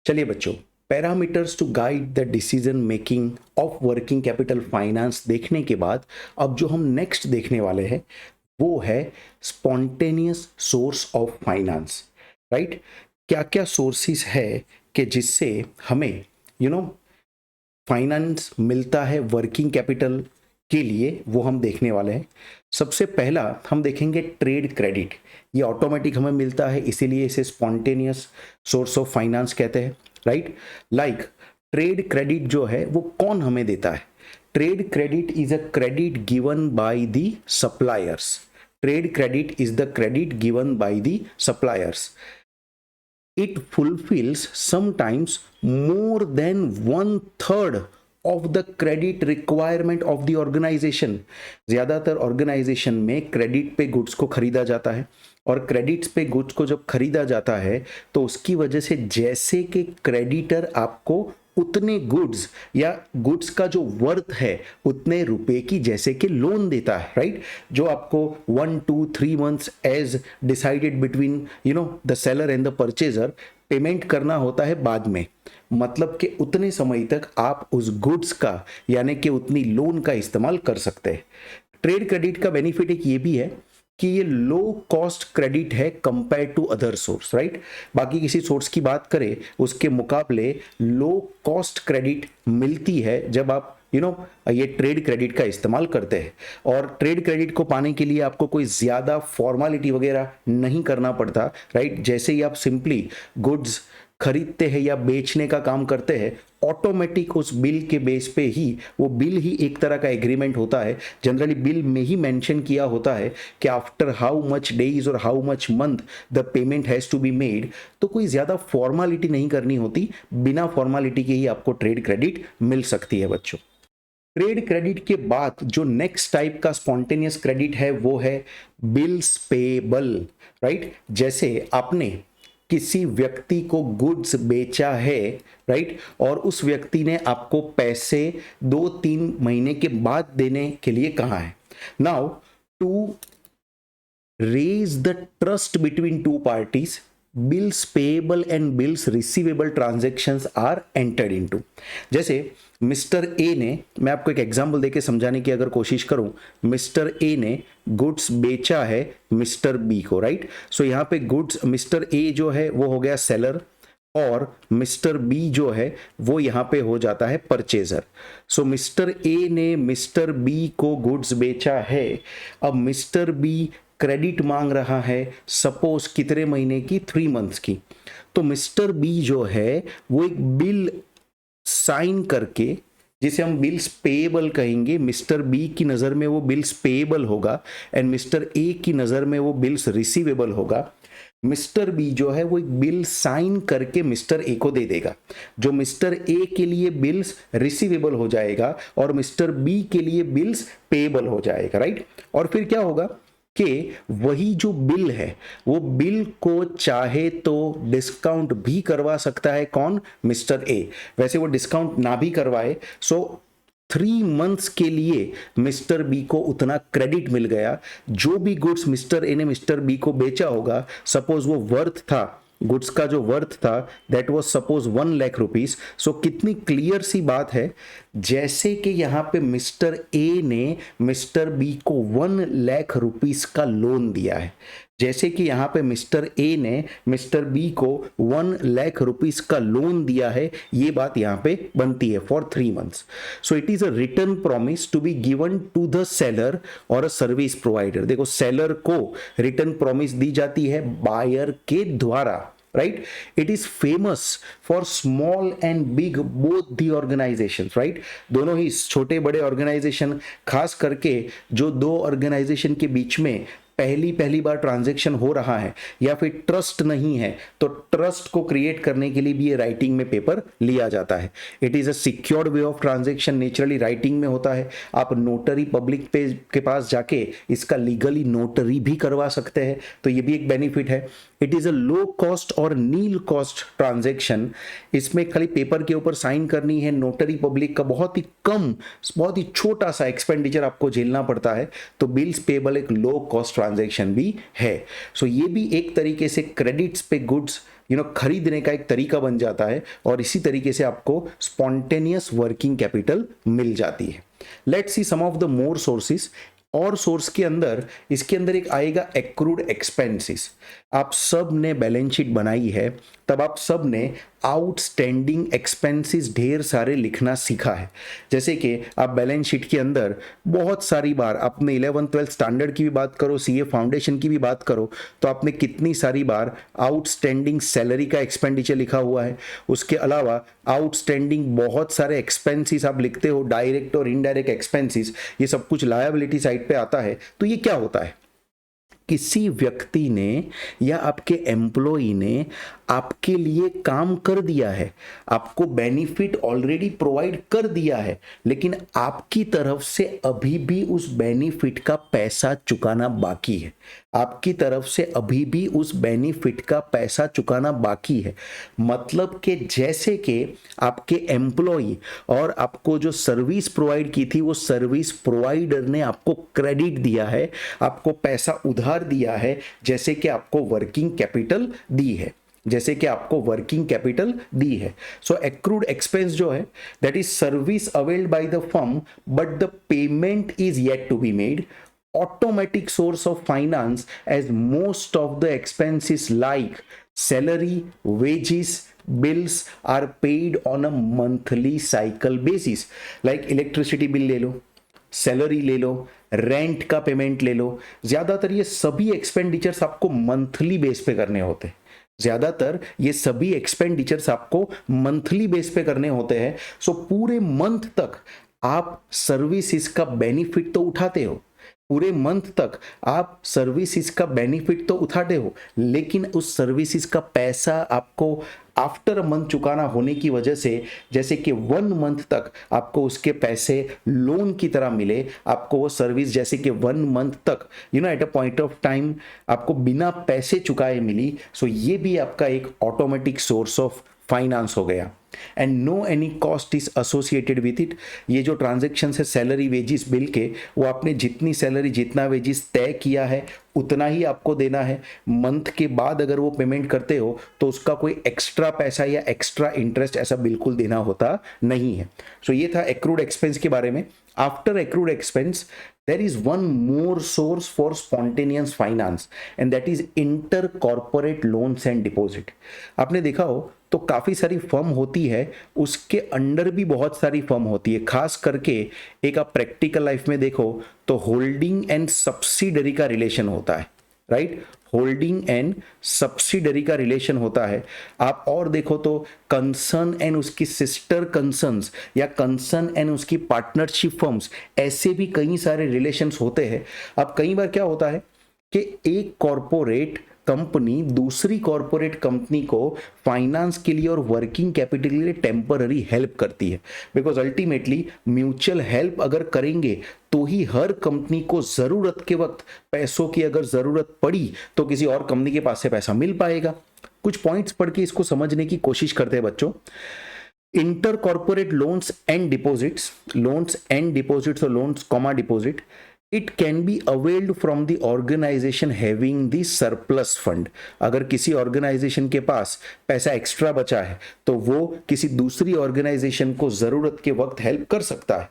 चलिए बच्चों, parameters to guide the decision making of working capital finance देखने के बाद अब जो हम नेक्स्ट देखने वाले हैं वो है spontaneous source of finance. Right, क्या क्या सोर्सेस है कि जिससे हमें फाइनेंस मिलता है वर्किंग कैपिटल के लिए, वो हम देखने वाले हैं। सबसे पहला हम देखेंगे ट्रेड क्रेडिट। ये ऑटोमेटिक हमें मिलता है, इसीलिए इसे स्पॉन्टेनियस सोर्स ऑफ फाइनेंस कहते हैं। राइट, लाइक ट्रेड क्रेडिट जो है वो कौन हमें देता है? Trade credit is a credit given by the suppliers. Trade credit is the credit given by the suppliers. It fulfills sometimes more than 1/3 of the credit requirement of the organization। ज्यादातर organisation में credit पे goods को खरीदा जाता है, और credits पे goods को जब खरीदा जाता है तो उसकी वजह से जैसे कि क्रेडिटर आपको उतने गुड्स या गुड्स का जो वर्थ है उतने रुपए की जैसे कि लोन देता है। राइट, जो आपको 1 2 3 months as decided between the seller and the purchaser payment करना होता है बाद में, मतलब कि उतने समय तक आप उस गुड्स का यानी कि उतनी लोन का इस्तेमाल कर सकते हैं। ट्रेड क्रेडिट का बेनिफिट एक ये भी है कि ये लो कॉस्ट क्रेडिट है compare to other source. Right, बाकी किसी सोर्स की बात करें उसके मुकाबले लो कॉस्ट क्रेडिट मिलती है जब आप ये ट्रेड क्रेडिट का इस्तेमाल करते हैं। और ट्रेड क्रेडिट को पाने के लिए आपको कोई ज़्यादा फॉर्मेलिटी वगैरह नहीं करना पड़ता। राइट, जैसे ही आप सिंपली गुड्स खरीदते हैं या बेचने का काम करते हैं, ऑटोमेटिक उस बिल के बेस पे ही वो बिल ही एक तरह का एग्रीमेंट होता है। जनरली बिल में ही मेंशन किया होता है कि आफ्टर हाउ मच डेज और how much month the payment has to be made. तो कोई ज़्यादा फॉर्मेलिटी नहीं करनी होती, बिना फॉर्मेलिटी के ही आपको ट्रेड क्रेडिट मिल सकती है बच्चों। ट्रेड क्रेडिट के बाद जो नेक्स्ट टाइप का स्पॉन्टेनियस क्रेडिट है वो है बिल्स पेएबल। राइट, जैसे आपने किसी व्यक्ति को गुड्स बेचा है, राइट, और उस व्यक्ति ने आपको पैसे 2-3 महीने के बाद देने के लिए कहा है। Now to raise the trust between two parties, bills payable and bills receivable transactions are entered into. जैसे मिस्टर ए ने, मैं आपको एक एग्जांपल देके समझाने की अगर कोशिश करूं, मिस्टर ए ने गुड्स बेचा है मिस्टर बी को। राइट, सो यहां पे गुड्स मिस्टर ए जो है वो हो गया सेलर, और मिस्टर बी जो है वो यहां पे हो जाता है परचेजर। सो मिस्टर ए ने मिस्टर बी को गुड्स बेचा है। अब मिस्टर बी क्रेडिट मांग रहा है, सपोज कितने महीने की? 3 months की। तो मिस्टर बी जो है वो एक बिल साइन करके, जिसे हम बिल्स पेएबल कहेंगे, मिस्टर बी की नज़र में वो बिल्स पेएबल होगा एंड मिस्टर ए की नज़र में वो बिल्स रिसीवेबल होगा। मिस्टर बी जो है वो एक बिल साइन करके मिस्टर ए को दे देगा, जो मिस्टर ए के लिए बिल्स रिसीवेबल हो जाएगा और मिस्टर बी के लिए बिल्स पेएबल हो जाएगा। राइट, और फिर क्या होगा कि वही जो बिल है वो बिल को चाहे तो डिस्काउंट भी करवा सकता है। कौन? Mister A. वैसे वो डिस्काउंट ना भी करवाए, सो 3 months के लिए मिस्टर बी को उतना क्रेडिट मिल गया। जो भी गुड्स मिस्टर ए ने मिस्टर बी को बेचा होगा, सपोज वो वर्थ था, गुड्स का जो वर्थ था that was suppose 1 lakh rupees. So कितनी क्लियर सी बात है, जैसे कि यहां पे मिस्टर ए ने मिस्टर बी को 1 लाख रुपीस का लोन दिया है, जैसे कि यहां पे मिस्टर ए ने मिस्टर बी को 1 लाख रुपीस का लोन दिया है, ये बात यहां पे बनती है for 3 months। So it is a return promise to be given to the seller और अ सर्विस प्रोवाइडर। देखो, सेलर को रिटर्न प्रॉमिस दी जाती है बायर के द्वारा। Right, it is famous for small and big both the organisation. Right, दोनों ही छोटे बड़े ऑर्गेनाइजेशन, खास करके जो दो ऑर्गेनाइजेशन के बीच में पहली बार ट्रांजैक्शन हो रहा है या फिर ट्रस्ट नहीं है, तो ट्रस्ट को क्रिएट करने के लिए भी ये राइटिंग में पेपर लिया जाता है। It is a secured way of transaction, naturally writing में होता है। आप नोटरी पब्लिक पे के पास जाके इसका लीगली नोटरी भी करवा सकते हैं, तो ये भी एक बेनिफिट है। It is a low cost और नील कॉस्ट ट्रांजैक्शन। इसमें खाली पेपर के ऊपर साइन करनी है, नोटरी पब्लिक का बहुत ही कम, बहुत ही छोटा सा एक्सपेंडिचर आपको झेलना पड़ता है, तो बिल्स पेबल एक लो कॉस्ट ट्रांजैक्शन भी है। सो ये भी एक तरीके से क्रेडिट्स पे गुड्स खरीदने का एक तरीका बन जाता है और इसी तरीके से आपको स्पॉन्टेनियस वर्किंग कैपिटल मिल जाती है। Let's see some of the more sources. और सोर्स के अंदर इसके अंदर एक आएगा एक्रूड एक्सपेंसेस। आप सब ने बैलेंस शीट बनाई है, तब आप सब ने आउटस्टैंडिंग एक्सपेंसेस ढेर सारे लिखना सीखा है। जैसे कि आप बैलेंस शीट के अंदर बहुत सारी बार, आपने 11th-12th स्टैंडर्ड की भी बात करो, सीए फाउंडेशन की भी बात करो, तो आपने कितनी सारी बार आउटस्टैंडिंग सैलरी का एक्सपेंडिचर लिखा हुआ है। उसके अलावा आउटस्टैंडिंग बहुत सारे एक्सपेंसेस आप लिखते हो, डायरेक्ट और इनडायरेक्ट एक्सपेंसेस, ये सब कुछ लायबिलिटी साइड पे आता है। तो ये क्या होता है? किसी व्यक्ति ने या आपके एम्प्लॉई ने आपके लिए काम कर दिया है, आपको बेनिफिट ऑलरेडी प्रोवाइड कर दिया है, लेकिन आपकी तरफ से अभी भी उस बेनिफिट का पैसा चुकाना बाकी है। आपकी तरफ से अभी भी उस बेनिफिट का पैसा चुकाना बाकी है। मतलब कि जैसे कि आपके एम्प्लॉई और आपको जो सर्विस प्रोवाइड की थी, वो सर्विस प्रोवाइडर ने आपको क्रेडिट दिया है, आपको पैसा उधार दिया है, जैसे कि आपको वर्किंग कैपिटल दी है, जैसे कि आपको वर्किंग कैपिटल दी है। सो एक्रूड एक्सपेंस जो है, that is service availed by the firm but the payment is yet to be made. Automatic source of finance, as most of the expenses like salary, wages, bills are paid on a monthly cycle basis. Like electricity bill ले लो, salary ले लो, rent का payment ले लो, ज्यादातर ये सभी expenditures आपको monthly base पे करने होते हैं। ज्यादातर ये सभी एक्सपेंडिचर्स आपको मंथली बेस पे करने होते हैं। सो पूरे मंथ तक आप सर्विसेज का बेनिफिट तो उठाते हो, पूरे मंथ तक आप सर्विसेज का बेनिफिट तो उठाते हो, लेकिन उस सर्विसेज का पैसा आपको आफ्टर अ मंथ चुकाना होने की वजह से, जैसे कि 1 मंथ तक आपको उसके पैसे लोन की तरह मिले, आपको वो सर्विस जैसे कि 1 मंथ तक at a point of time आपको बिना पैसे चुकाए मिली। सो ये भी आपका एक ऑटोमेटिक सोर्स ऑफ फाइनेंस हो गया। And no any cost is associated with it. ये जो ट्रांजेक्शन है सैलरी वेजिस बिल के, वो आपने जितनी सैलरी जितना वेजिस तय किया है उतना ही आपको देना है। मंथ के बाद अगर वो पेमेंट करते हो तो उसका कोई एक्स्ट्रा पैसा या एक्स्ट्रा इंटरेस्ट ऐसा बिल्कुल देना होता नहीं है। सो ये था एक्रूड एक्सपेंस के बारे में। After accrued expense there is one more source for spontaneous finance and that is intercorporate loans and deposit। आपने देखा हो तो काफी सारी फर्म होती है, उसके अंडर भी बहुत सारी फर्म होती है। खास करके एक आप प्रैक्टिकल लाइफ में देखो तो होल्डिंग एंड सब्सिडरी का रिलेशन होता है, राइट? होल्डिंग एंड सब्सिडरी का रिलेशन होता है। आप और देखो तो कंसर्न एंड उसकी सिस्टर कंसर्न्स या कंसर्न एंड उसकी पार्टनरशिप फर्म्स, ऐसे भी कई सारे रिलेशंस होते हैं। अब कई बार क्या होता है कि एक कॉरपोरेट कंपनी दूसरी कॉरपोरेट कंपनी को फाइनेंस के लिए और वर्किंग कैपिटल के लिए टेम्पररी हेल्प करती है, बिकॉज अल्टीमेटली म्यूचुअल हेल्प अगर करेंगे तो ही हर कंपनी को जरूरत के वक्त पैसों की अगर जरूरत पड़ी तो किसी और कंपनी के पास से पैसा मिल पाएगा। कुछ पॉइंट्स पढ़ के इसको समझने की कोशिश करते हैं बच्चों। Inter corporate loans and deposits, loans and deposits और loans comma deposit, it can be availed from the organisation having the surplus fund. अगर किसी ऑर्गेनाइजेशन के पास पैसा एक्स्ट्रा बचा है तो वो किसी दूसरी ऑर्गेनाइजेशन को जरूरत के वक्त हेल्प कर सकता है।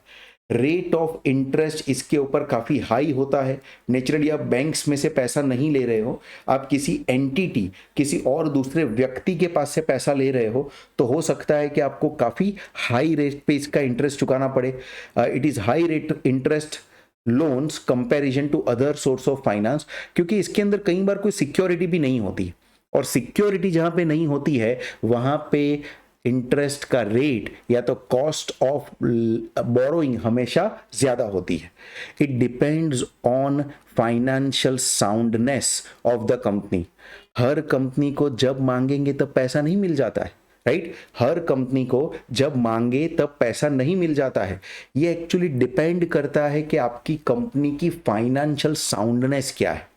रेट ऑफ इंटरेस्ट इसके ऊपर काफ़ी हाई होता है। नेचुरली आप बैंक्स में से पैसा नहीं ले रहे हो, आप किसी एंटिटी, किसी और दूसरे व्यक्ति के पास से पैसा ले रहे हो, तो हो सकता है कि आपको काफ़ी हाई रेट पे इसका इंटरेस्ट चुकाना पड़े। It is high rate interest loans comparison to other source of finance, क्योंकि इसके अंदर कई बार कोई सिक्योरिटी भी नहीं होती, और सिक्योरिटी जहाँ पे नहीं होती है वहाँ पे इंटरेस्ट का रेट या तो कॉस्ट ऑफ बोरोइंग हमेशा ज्यादा होती है। It depends on financial soundness of the company. Her company को जब मांगेंगे तब पैसा नहीं मिल जाता है, राइट? हर कंपनी को जब मांगे तब पैसा नहीं मिल जाता है। ये एक्चुअली डिपेंड करता है कि आपकी कंपनी की फाइनेंशियल साउंडनेस क्या है।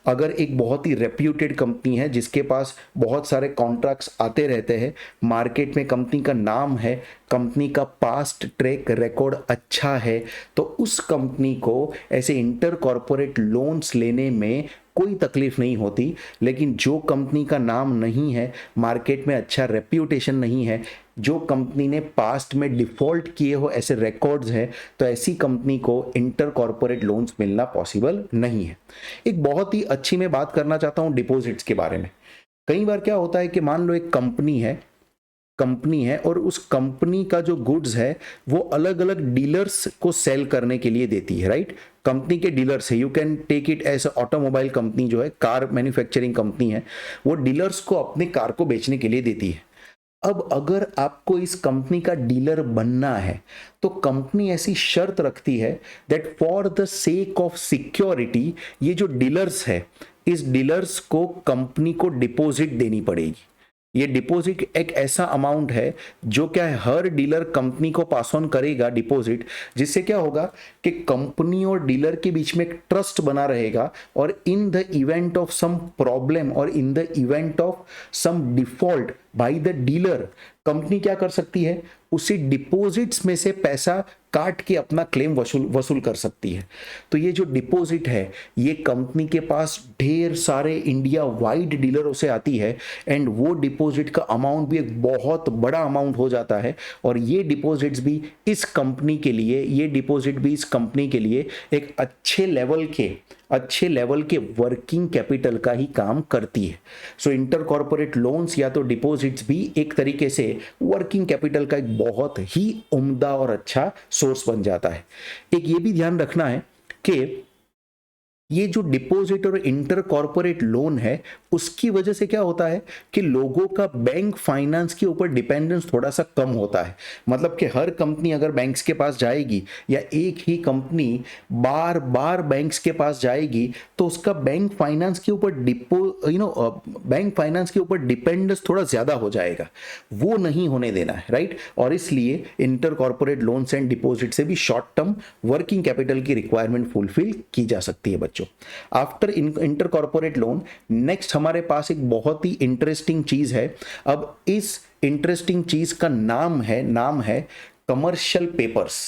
अगर एक बहुत ही रेप्यूटेड कंपनी है जिसके पास बहुत सारे कॉन्ट्रैक्ट्स आते रहते हैं, मार्केट में कंपनी का नाम है, कंपनी का पास्ट ट्रैक रिकॉर्ड अच्छा है, तो उस कंपनी को ऐसे इंटर कॉर्पोरेट लोन्स लेने में कोई तकलीफ नहीं होती, लेकिन जो कंपनी का नाम नहीं है, मार्केट में अच्छा रेप्यूटेशन नहीं है, जो कंपनी ने पास्ट में डिफॉल्ट किए हो ऐसे रिकॉर्ड्स हैं, तो ऐसी कंपनी को इंटर कॉर्पोरेट लोन्स मिलना पॉसिबल नहीं है। एक बहुत ही अच्छी मैं बात करना चाहता हूं डिपॉजिट्स के बारे में। कई बार क्या होता है कि मान लो एक कंपनी है और उस कंपनी का जो गुड्स है वो अलग अलग डीलर्स को सेल करने के लिए देती है, राइट। कंपनी के डीलर्स है, you can take it as automobile company जो है, कार मैन्युफैक्चरिंग कंपनी है, वो डीलर्स को अपने कार को बेचने के लिए देती है। अब अगर आपको इस कंपनी का डीलर बनना है तो कंपनी ऐसी शर्त रखती है that for the sake of security ये जो डीलर्स है, इस डीलर्स को कंपनी को डिपॉजिट देनी पड़ेगी। ये डिपॉजिट एक ऐसा अमाउंट है जो क्या है, हर डीलर कंपनी को पास ऑन करेगा डिपॉजिट, जिससे क्या होगा कि कंपनी और डीलर के बीच में एक ट्रस्ट बना रहेगा, और in the event of some problem और in the event of some default by the dealer, company क्या कर सकती है, उसी डिपॉजिट्स में से पैसा काट के अपना क्लेम वसूल कर सकती है। तो ये जो डिपॉजिट है ये कंपनी के पास ढेर सारे इंडिया वाइड डीलरों से आती है, एंड वो डिपॉजिट का अमाउंट भी एक बहुत बड़ा अमाउंट हो जाता है, और ये डिपॉजिट्स भी इस कंपनी के लिए एक अच्छे लेवल के वर्किंग कैपिटल का ही काम करती है। सो इंटर कॉर्पोरेट लोन्स या तो डिपॉजिट्स भी एक तरीके से वर्किंग कैपिटल का एक बहुत ही उम्दा और अच्छा सोर्स बन जाता है। एक ये भी ध्यान रखना है कि ये जो डिपॉजिट और इंटर कॉर्पोरेट लोन है उसकी वजह से क्या होता है कि लोगों का बैंक फाइनेंस के ऊपर डिपेंडेंस थोड़ा सा कम होता है। मतलब कि हर कंपनी अगर बैंक्स के पास जाएगी या एक ही कंपनी बार बार बैंक्स के पास जाएगी तो उसका बैंक फाइनेंस के ऊपर डिपेंडेंस थोड़ा ज्यादा हो जाएगा। वो नहीं होने देना है, राइट। और इसलिए inter corporate loans and deposit से भी शॉर्ट टर्म वर्किंग कैपिटल की रिक्वायरमेंट फुलफिल की जा सकती है बच्चों। After inter corporate loan next हमारे पास एक बहुत ही इंटरेस्टिंग चीज है। अब इस इंटरेस्टिंग चीज का नाम है कमर्शियल पेपर्स।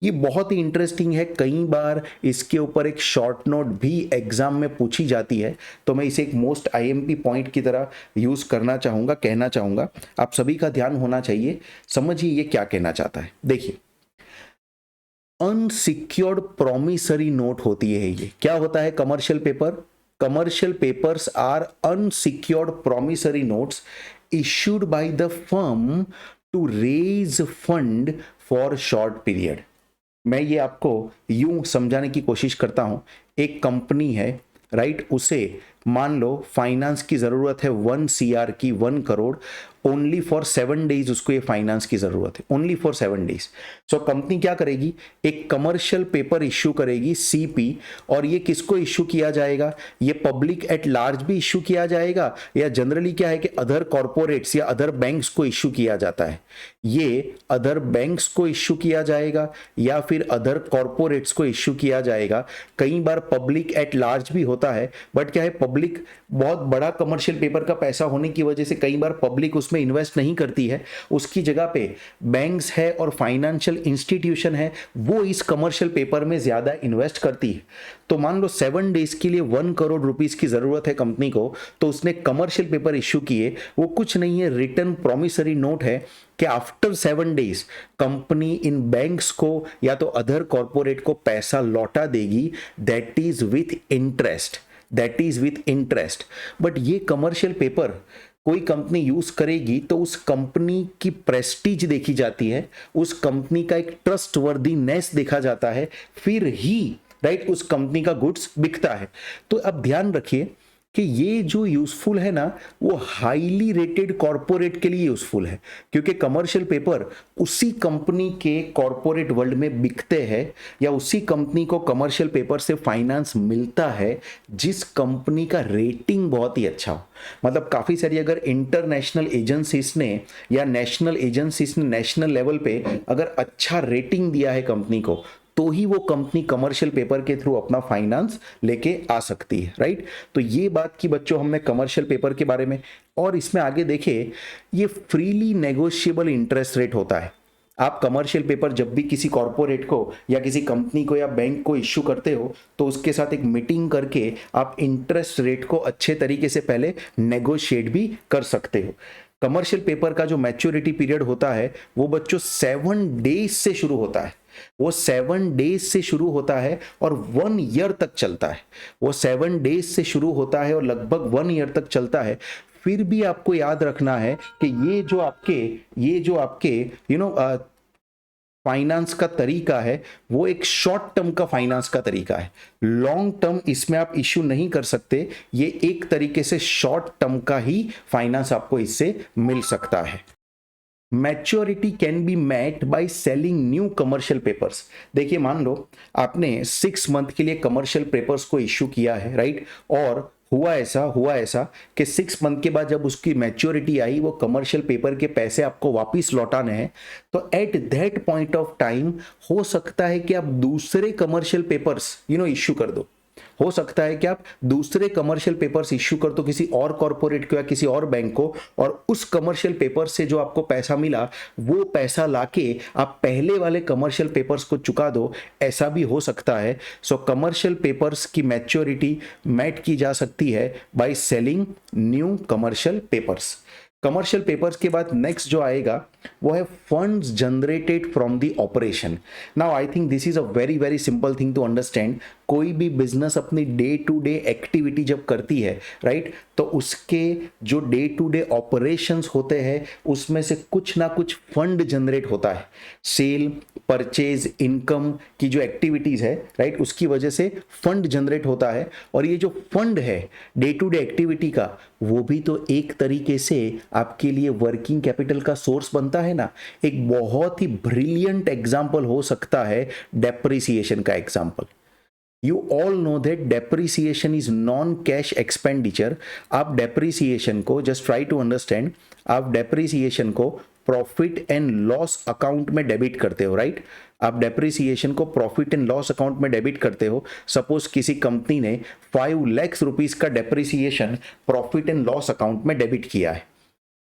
ये बहुत ही इंटरेस्टिंग है, कई बार इसके ऊपर एक शॉर्ट नोट भी एग्जाम में पूछी जाती है, तो मैं इसे एक मोस्ट आईएमपी पॉइंट की तरह यूज कहना चाहूंगा। आप सभी का ध्यान होना चाहिए, समझिए ये क्या कहना चाहता है। देखिए, अनसिक्योर्ड प्रोमिसरी नोट होती है। ये क्या होता है commercial papers are unsecured promissory notes issued by the firm to raise fund for short period। मैं ये आपको यूं समझाने की कोशिश करता हूं। एक कंपनी है, राइट, उसे मान लो फाइनेंस की जरूरत है 1 CR की, 1 करोड़, ओनली फॉर 7 डेज उसको ये फाइनेंस की जरूरत है, only for 7 days. So company क्या करेगी, एक कमर्शियल पेपर इश्यू करेगी CP, और ये किसको इश्यू किया जाएगा, ये पब्लिक एट लार्ज भी इश्यू किया जाएगा, या जनरली क्या है कि अदर कॉर्पोरेट्स या अदर बैंक्स को इश्यू किया जाता है। ये अदर बैंक्स को इश्यू किया जाएगा या फिर अदर कॉर्पोरेट्स को इश्यू किया जाएगा। कई बार पब्लिक एट लार्ज भी होता है, बट क्या है, पब्लिक बहुत बड़ा कमर्शियल पेपर का पैसा होने की वजह से कई बार पब्लिक उसमें इन्वेस्ट नहीं करती है, उसकी जगह पे बैंक्स है और फाइनेंशियल इंस्टीट्यूशन है, वो इस कमर्शियल पेपर में ज्यादा इन्वेस्ट करती है। तो मान लो 7 डेज के लिए 1 करोड़ रुपीस की जरूरत है कंपनी को, तो उसने कमर्शियल पेपर इश्यू किए। वो कुछ नहीं है, रिटर्न प्रोमिसरी नोट है कि आफ्टर 7 डेज कंपनी इन बैंक्स को या तो अदर कॉर्पोरेट को पैसा लौटा देगी, that is with interest. But ये कमर्शियल पेपर कोई कंपनी यूज करेगी तो उस कंपनी की प्रेस्टीज देखी जाती है, उस कंपनी का एक ट्रस्टवर्दीनेस देखा जाता है, फिर ही राइट उस कंपनी का गुड्स बिकता है। तो अब ध्यान रखिए कि ये जो यूजफुल है ना, वो हाईली रेटेड कॉर्पोरेट के लिए यूजफुल है, क्योंकि कमर्शियल पेपर उसी कंपनी के कॉर्पोरेट वर्ल्ड में बिकते हैं, या उसी कंपनी को कमर्शियल पेपर से फाइनेंस मिलता है जिस कंपनी का रेटिंग बहुत ही अच्छा हो। मतलब काफी सारी अगर इंटरनेशनल एजेंसीज ने या नेशनल एजेंसीज ने नेशनल लेवल पे अगर अच्छा रेटिंग दिया है कंपनी को, तो ही वो कंपनी कमर्शियल पेपर के थ्रू अपना फाइनेंस लेके आ सकती है, राइट। तो ये बात की बच्चों हमने कमर्शियल पेपर के बारे में। और इसमें आगे देखिए, ये फ्रीली नेगोशिएबल इंटरेस्ट रेट होता है। आप कमर्शियल पेपर जब भी किसी कॉरपोरेट को या किसी कंपनी को या बैंक को इश्यू करते हो तो उसके साथ एक मीटिंग करके आप इंटरेस्ट रेट को अच्छे तरीके से पहले नेगोशिएट भी कर सकते हो। कमर्शियल पेपर का जो मैच्योरिटी पीरियड होता है वो बच्चों 7 डेज से शुरू होता है। वो 7 डेज से शुरू होता है और 1 ईयर तक चलता है। वो 7 डेज से शुरू होता है और लगभग 1 ईयर तक चलता है। फिर भी आपको याद रखना है कि ये जो आपके फाइनेंस का तरीका है वो एक शॉर्ट टर्म का फाइनेंस का तरीका है। लॉन्ग टर्म इसमें आप इश्यू नहीं कर सकते। ये एक तरीके से शॉर्ट टर्म का ही फाइनेंस आपको इससे मिल सकता है। Maturity can be met by selling new commercial papers. देखिए, मान लो आपने 6 मंथ के लिए कमर्शियल पेपर्स को इश्यू किया है, राइट, और हुआ ऐसा कि 6 मंथ के बाद जब उसकी मैच्योरिटी आई, वो कमर्शियल पेपर के पैसे आपको वापस लौटाने हैं, तो at that point of time हो सकता है कि आप दूसरे कमर्शियल पेपर्स इश्यू कर दो। हो सकता है कि आप दूसरे कमर्शियल पेपर्स इश्यू कर दो किसी और कॉर्पोरेट को या किसी और बैंक को, और उस कमर्शियल पेपर से जो आपको पैसा मिला वो पैसा लाके आप पहले वाले कमर्शियल पेपर्स को चुका दो, ऐसा भी हो सकता है। सो कमर्शियल पेपर्स की मैच्योरिटी मेट की जा सकती है by selling new commercial papers. Commercial papers के बाद नेक्स्ट जो आएगा वो है funds generated from the operation. Now I think this is a very very simple thing to understand. कोई भी बिजनेस अपनी डे टू डे एक्टिविटी जब करती है, राइट, तो उसके जो डे टू डे ऑपरेशंस होते हैं उसमें से कुछ ना कुछ फंड जनरेट होता है। सेल, परचेज, इनकम की जो एक्टिविटीज है, राइट, उसकी वजह से फंड जनरेट होता है। और ये जो फंड है डे टू डे एक्टिविटी का, वो भी तो एक तरीके से आपके लिए वर्किंग कैपिटल का सोर्स बनता है ना। एक बहुत ही ब्रिलियंट एग्जाम्पल हो सकता है डेप्रिसिएशन का example. You all know that depreciation is non-cash expenditure। आप depreciation को just try to understand, आप depreciation को प्रॉफिट एंड लॉस अकाउंट में डेबिट करते हो, राइट। आप डेप्रिसिएशन को प्रॉफिट एंड लॉस अकाउंट में डेबिट करते हो। सपोज किसी कंपनी ने 5 लाख रुपीस का depreciation profit and loss account में डेबिट किया है,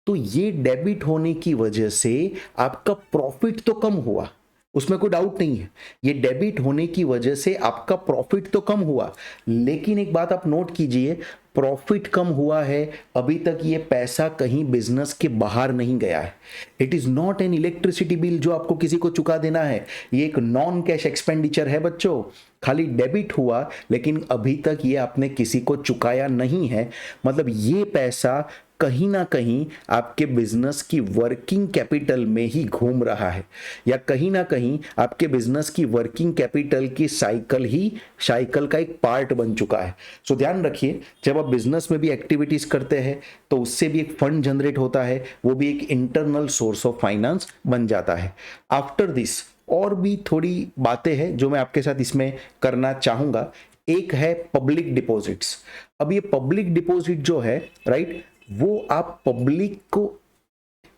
तो ये डेबिट होने की वजह से आपका प्रॉफिट तो कम हुआ, उसमें कोई डाउट नहीं है। ये डेबिट होने की वजह से आपका प्रॉफिट तो कम हुआ, लेकिन एक बात आप नोट कीजिए, प्रॉफिट कम हुआ है, अभी तक ये पैसा कहीं बिजनेस के बाहर नहीं गया है। It is not an electricity bill जो आपको किसी को चुका देना है। ये एक नॉन कैश एक्सपेंडिचर है बच्चों। खाली डेबिट हुआ लेकिन अभी तक ये आपने किसी को चुकाया नहीं है। मतलब ये पैसा कहीं ना कहीं आपके बिजनेस की वर्किंग कैपिटल में ही घूम रहा है, या कहीं ना कहीं आपके बिजनेस की वर्किंग कैपिटल की साइकिल का एक पार्ट बन चुका है। सो ध्यान रखिए, जब आप बिजनेस में भी एक्टिविटीज करते हैं तो उससे भी एक फंड जनरेट होता है, वो भी एक इंटरनल सोर्स ऑफ फाइनेंस बन जाता है। आफ्टर दिस और भी थोड़ी बातें हैं जो मैं आपके साथ इसमें करना चाहूंगा। एक है पब्लिक डिपॉजिट्स। अब ये पब्लिक डिपॉजिट जो है, राइट, वो आप पब्लिक को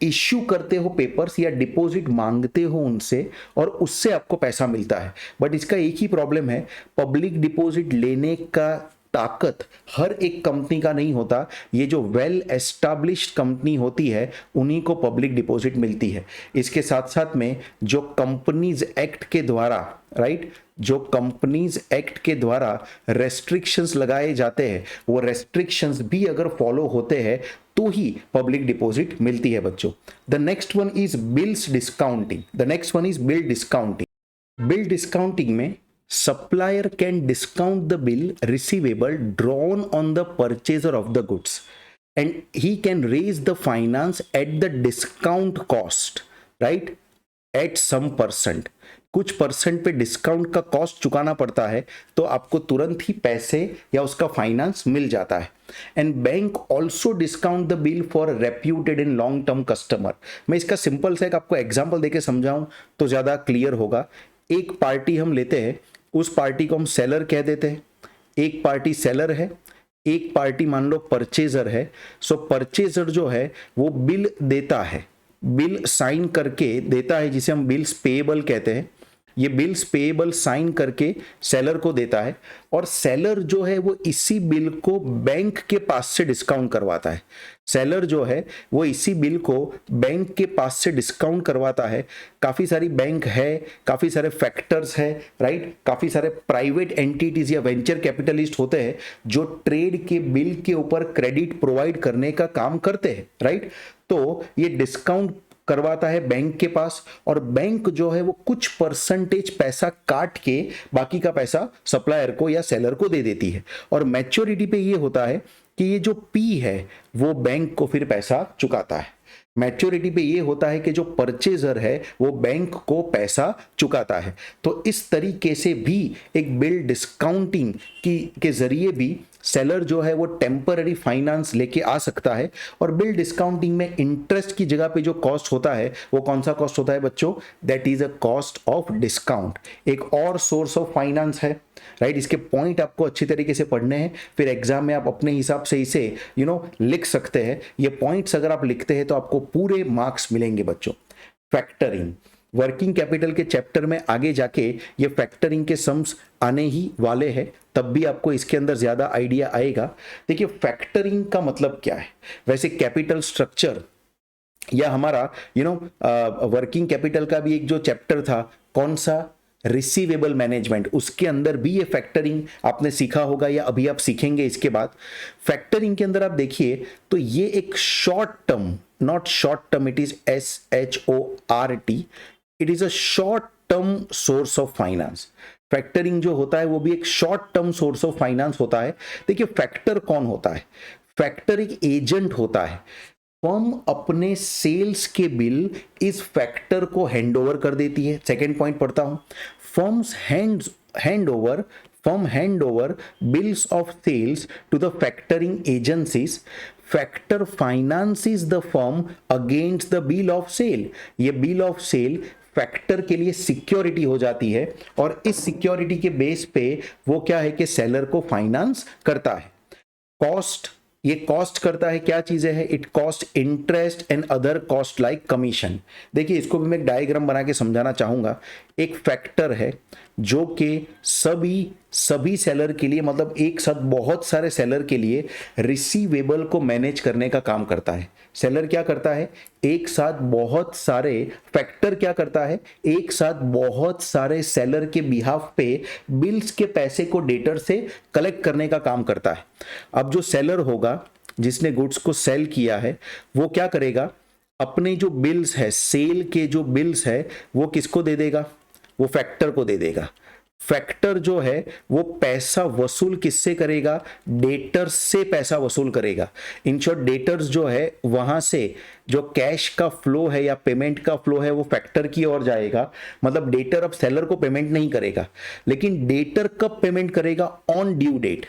इश्यू करते हो पेपर्स या डिपॉजिट मांगते हो उनसे और उससे आपको पैसा मिलता है। बट इसका एक ही प्रॉब्लम है, पब्लिक डिपॉजिट लेने का ताकत हर एक कंपनी का नहीं होता। ये जो वेल एस्टैब्लिश्ड कंपनी होती है उन्हीं को पब्लिक डिपॉजिट मिलती है। इसके साथ साथ में जो कंपनीज एक्ट के द्वारा, राइट, जो कंपनीज एक्ट के द्वारा रेस्ट्रिक्शंस लगाए जाते हैं, वो रेस्ट्रिक्शंस भी अगर फॉलो होते हैं तो ही पब्लिक डिपॉजिट मिलती है बच्चों। The next one is bills discounting. Bill discounting. Bill discounting में supplier can discount the bill receivable drawn on the purchaser of the goods and he can raise the finance at the discount cost, right, at some percent। कुछ percent पे discount का cost चुकाना पड़ता है तो आपको तुरंत ही पैसे या उसका फाइनेंस मिल जाता है। And bank also discount the bill for reputed in long term customer. मैं इसका सिंपल सा एक आपको एग्जांपल देके समझाऊं तो ज्यादा क्लियर होगा। एक पार्टी हम लेते हैं, उस पार्टी को हम सेलर कह देते हैं। एक पार्टी सेलर है, एक पार्टी मान लो परचेजर है। सो परचेजर जो है वो बिल देता है, बिल साइन करके देता है जिसे हम बिल्स पेएबल कहते हैं। ये बिल्स पेएबल साइन करके सेलर को देता है और सेलर जो है वो इसी बिल को बैंक के पास से डिस्काउंट करवाता है। सेलर जो है वो इसी बिल को बैंक के पास से डिस्काउंट करवाता है। काफ़ी सारी बैंक है, काफ़ी सारे फैक्टर्स है, राइट, काफ़ी सारे प्राइवेट एंटिटीज या वेंचर कैपिटलिस्ट होते हैं जो ट्रेड के बिल के ऊपर क्रेडिट प्रोवाइड करने का काम करते हैं, राइट। तो ये डिस्काउंट करवाता है बैंक के पास और बैंक जो है वो कुछ परसेंटेज पैसा काट के बाकी का पैसा सप्लायर को या सेलर को दे देती है। और मैच्योरिटी पे ये होता है कि ये जो पी है वो बैंक को फिर पैसा चुकाता है। मैच्योरिटी पे ये होता है कि जो परचेजर है वो बैंक को पैसा चुकाता है। तो इस तरीके से भी एक बिल डिस्काउंटिंग के जरिए भी सेलर जो है वो टेम्पररी फाइनेंस लेके आ सकता है। और बिल डिस्काउंटिंग में इंटरेस्ट की जगह पे जो कॉस्ट होता है वो कौन सा कॉस्ट होता है बच्चों? That is a cost of discount. एक और सोर्स ऑफ फाइनेंस है, राइट। इसके पॉइंट आपको अच्छी तरीके से पढ़ने हैं, फिर एग्जाम में आप अपने हिसाब से इसे लिख सकते हैं। ये पॉइंट्स अगर आप लिखते हैं तो आपको पूरे मार्क्स मिलेंगे बच्चों। फैक्टरिंग, वर्किंग कैपिटल के चैप्टर में आगे जाके ये फैक्टरिंग के सम्स आने ही वाले हैं, तब भी आपको इसके अंदर ज्यादा आइडिया आएगा। देखिए फैक्टरिंग का मतलब क्या है। वैसे कैपिटल स्ट्रक्चर या हमारा वर्किंग कैपिटल का भी एक जो चैप्टर था, कौन सा, रिसीवेबल मैनेजमेंट, उसके अंदर भी ये फैक्टरिंग आपने सीखा होगा या अभी आप सीखेंगे इसके बाद। फैक्टरिंग के अंदर आप देखिए तो ये एक short term, not short term, it is SHORT, it is a short term source of finance. Factoring जो होता है वो भी एक short term source of finance होता है। देखिए फैक्टर कौन होता है? फैक्टर एक एजेंट होता है। फर्म अपने सेल्स के बिल इस फैक्टर को हैंड ओवर कर देती है। सेकेंड पॉइंट पढ़ता हूं, firms hand over bills of sales to the factoring agencies. Factor finances the firm against the bill of sale. ये बिल ऑफ सेल फैक्टर के लिए सिक्योरिटी हो जाती है और इस सिक्योरिटी के बेस पे वो क्या है कि सेलर को फाइनेंस करता है। कॉस्ट, ये कॉस्ट करता है, क्या चीजें हैं? It cost interest and other cost like commission. देखिए इसको भी मैं एक डायग्राम बना के समझाना चाहूंगा। एक फैक्टर है जो कि सभी सेलर के लिए, मतलब एक साथ बहुत सारे सेलर के लिए रिसीवेबल को मैनेज करने का काम करता है। सेलर क्या करता है? एक साथ बहुत सारे, फैक्टर क्या करता है? एक साथ बहुत सारे सेलर के बिहाफ पे बिल्स के पैसे को डेटर से कलेक्ट करने का काम करता है। अब जो सेलर होगा जिसने गुड्स को सेल किया है वो क्या करेगा? अपने जो बिल्स है, सेल के जो बिल्स है वो किसको दे देगा? वो फैक्टर को दे देगा। फैक्टर जो है वो पैसा वसूल किससे करेगा? डेटर्स से पैसा वसूल करेगा। इन शॉर्ट डेटर्स जो है वहां से जो कैश का फ्लो है या पेमेंट का फ्लो है वो फैक्टर की ओर जाएगा। मतलब डेटर अब सेलर को पेमेंट नहीं करेगा, लेकिन डेटर कब पेमेंट करेगा? On due date.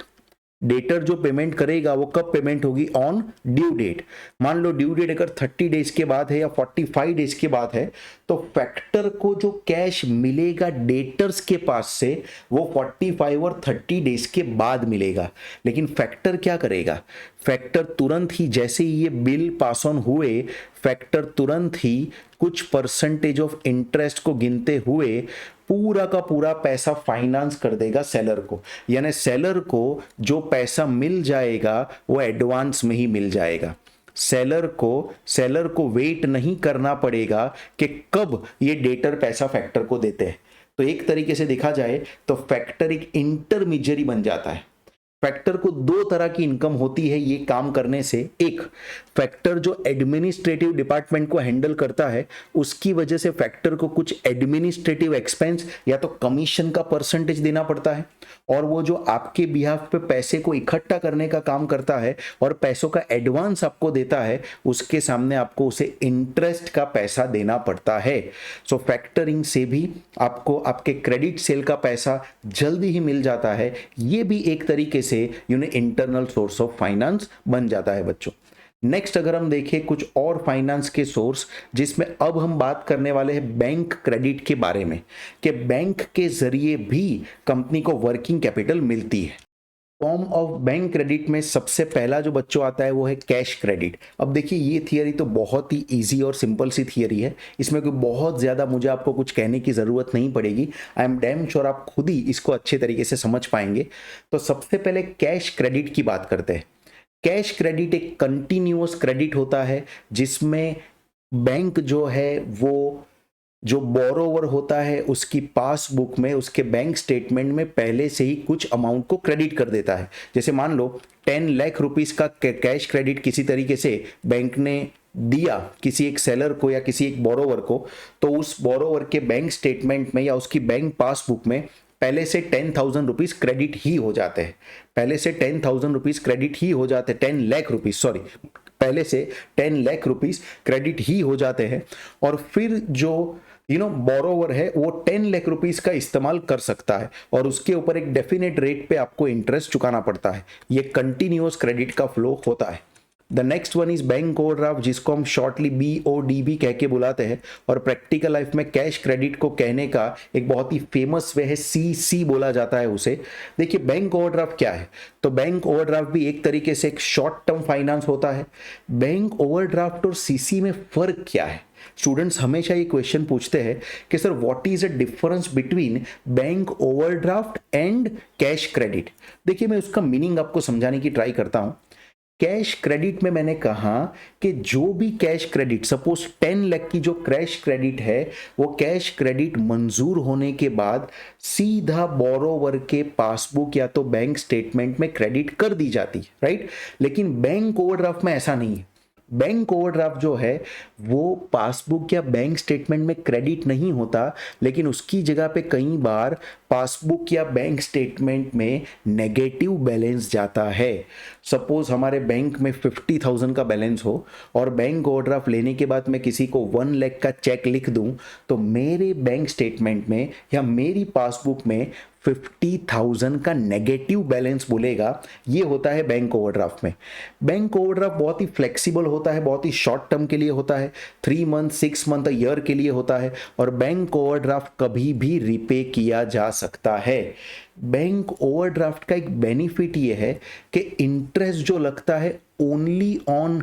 डेटर जो पेमेंट करेगा वो कब पेमेंट होगी? On due date. मान लो ड्यू डेट अगर 30 डेज के बाद है या 45 डेज के बाद है तो फैक्टर को जो कैश मिलेगा डेटर्स के पास से वो 45 और 30 डेज के बाद मिलेगा। लेकिन फैक्टर क्या करेगा? फैक्टर तुरंत ही, जैसे ही ये बिल पास ऑन हुए, फैक्टर तुरंत ही कुछ परसेंटेज ऑफ इंटरेस्ट को गिनते हुए पूरा का पूरा पैसा फाइनेंस कर देगा सेलर को। यानी सेलर को जो पैसा मिल जाएगा वो एडवांस में ही मिल जाएगा। सेलर को वेट नहीं करना पड़ेगा कि कब ये डेटर पैसा फैक्टर को देते हैं। तो एक तरीके से देखा जाए तो फैक्टर एक इंटरमीडियरी बन जाता है। फैक्टर को दो तरह की इनकम होती है ये काम करने से। एक, फैक्टर जो एडमिनिस्ट्रेटिव डिपार्टमेंट को हैंडल करता है उसकी वजह से फैक्टर को कुछ एडमिनिस्ट्रेटिव एक्सपेंस या तो कमीशन का परसेंटेज देना पड़ता है, और वो जो आपके बिहाफ पे पैसे को इकट्ठा करने का काम करता है और पैसों का एडवांस आपको देता है, उसके सामने आपको उसे इंटरेस्ट का पैसा देना पड़ता है। सो फैक्टरिंग से भी आपको आपके क्रेडिट सेल का पैसा जल्दी ही मिल जाता है। ये भी एक तरीके से इंटरनल सोर्स ऑफ फाइनेंस बन जाता है बच्चों। नेक्स्ट अगर हम देखें कुछ और फाइनेंस के सोर्स, जिसमें अब हम बात करने वाले हैं बैंक क्रेडिट के बारे में, कि बैंक के जरिए भी कंपनी को वर्किंग कैपिटल मिलती है। फॉर्म ऑफ बैंक क्रेडिट में सबसे पहला जो बच्चों आता है वो है कैश क्रेडिट। अब देखिए ये थियरी तो बहुत ही इजी और सिंपल सी थियरी है, इसमें कोई बहुत ज़्यादा मुझे आपको कुछ कहने की ज़रूरत नहीं पड़ेगी। आई एम डैम श्योर आप खुद ही इसको अच्छे तरीके से समझ पाएंगे। तो सबसे पहले कैश क्रेडिट की बात करते हैं। कैश क्रेडिट एक कंटिन्यूअस क्रेडिट होता है जिसमें बैंक जो है वो जो बोरोवर होता है उसकी पासबुक में, उसके बैंक स्टेटमेंट में पहले से ही कुछ अमाउंट को क्रेडिट कर देता है। जैसे मान लो 10 लाख रुपीस का कैश क्रेडिट किसी तरीके से बैंक ने दिया किसी एक सेलर को या किसी एक बोरोवर को, तो उस बोरोवर के बैंक स्टेटमेंट में या उसकी बैंक पासबुक में पहले से 10,000 रुपीज क्रेडिट ही हो जाते हैं। पहले से 10,000 रुपीज क्रेडिट ही हो जाते हैं, 10 लाख रुपीज, सॉरी, पहले से 10 लाख रुपीस क्रेडिट ही हो जाते हैं। और फिर जो बोरोवर है वो 10 लाख रुपीस का इस्तेमाल कर सकता है और उसके ऊपर एक डेफिनेट रेट पे आपको इंटरेस्ट चुकाना पड़ता है। ये कंटिन्यूअस क्रेडिट का फ्लो होता है। The next one is bank overdraft, जिसको हम शॉर्टली BODB कह के बुलाते हैं, और प्रैक्टिकल लाइफ में कैश क्रेडिट को कहने का एक बहुत ही फेमस वे है, CC बोला जाता है उसे। देखिए बैंक ओवरड्राफ्ट क्या है, तो बैंक ओवरड्राफ्ट भी एक तरीके से एक शॉर्ट टर्म फाइनेंस होता है। बैंक ओवरड्राफ्ट और CC में फर्क क्या है? स्टूडेंट्स हमेशा ये क्वेश्चन पूछते हैं कि sir what is the difference between bank overdraft and cash credit. देखिए मैं उसका मीनिंग आपको समझाने की ट्राई करता हूं। कैश क्रेडिट में मैंने कहा कि जो भी कैश क्रेडिट, सपोज 10 लाख की जो कैश क्रेडिट है, वो कैश क्रेडिट मंजूर होने के बाद सीधा बोरोवर के पासबुक या तो बैंक स्टेटमेंट में क्रेडिट कर दी जाती है, राइट। लेकिन बैंक ओवरड्राफ्ट में ऐसा नहीं है। बैंक ओवरड्राफ्ट जो है वो पासबुक या बैंक स्टेटमेंट में क्रेडिट नहीं होता, लेकिन उसकी जगह पे कई बार पासबुक या बैंक स्टेटमेंट में नेगेटिव बैलेंस जाता है। सपोज हमारे बैंक में 50,000 का बैलेंस हो और बैंक ओवरड्राफ्ट लेने के बाद मैं किसी को 1 लाख का चेक लिख दूं, तो मेरे बैंक स्टेटमेंट में या मेरी पासबुक में 50,000 का नेगेटिव बैलेंस बोलेगा। ये होता है बैंक ओवरड्राफ्ट में। बैंक ओवरड्राफ्ट बहुत ही फ्लेक्सिबल होता है, बहुत ही शॉर्ट टर्म के लिए होता है, 3 मंथ 6 मंथ ईयर के लिए होता है, और बैंक ओवरड्राफ्ट कभी भी रिपे किया जा सकता है। बैंक ओवरड्राफ्ट का एक बेनिफिट ये है कि इंटरेस्ट जो लगता है ओनली ऑन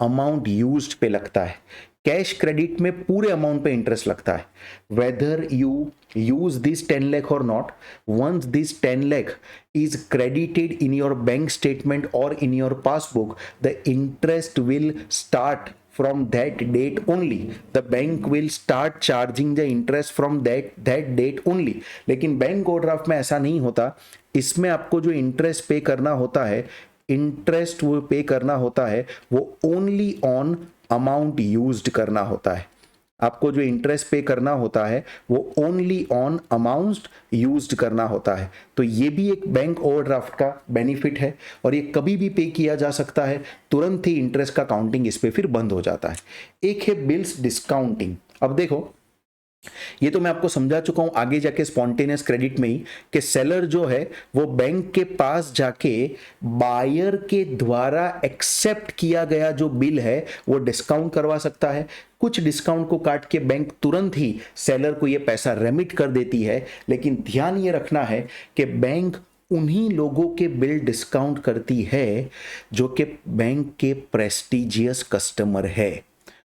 अमाउंट यूज्ड पे लगता है। कैश क्रेडिट में पूरे अमाउंट पे इंटरेस्ट लगता है, whether you use this 10 lakh or not. Once this 10 lakh is credited in your bank statement or in your passbook, the interest will start from that date only. The bank will start charging the interest from that date only. लेकिन bank overdraft में ऐसा नहीं होता। इसमें आपको जो interest पे करना होता है, इंटरेस्ट वो पे करना होता है वो ओनली ऑन अमाउंट यूज्ड करना होता है। आपको जो इंटरेस्ट पे करना होता है वो ओनली ऑन अमाउंट यूज्ड करना होता है। तो ये भी एक बैंक ओवरड्राफ्ट का बेनिफिट है और ये कभी भी पे किया जा सकता है, तुरंत ही इंटरेस्ट का काउंटिंग इस पे फिर बंद हो जाता है। एक है बिल्स डिस्काउंटिंग। अब देखो ये तो मैं आपको समझा चुका हूं आगे जाके स्पॉन्टेनियस क्रेडिट में ही, कि सेलर जो है वो बैंक के पास जाके बायर के द्वारा एक्सेप्ट किया गया जो बिल है वो डिस्काउंट करवा सकता है। कुछ डिस्काउंट को काट के बैंक तुरंत ही सेलर को ये पैसा रेमिट कर देती है। लेकिन ध्यान ये रखना है कि बैंक उन्हीं लोगों के बिल डिस्काउंट करती है जो कि बैंक के प्रेस्टिजियस कस्टमर है।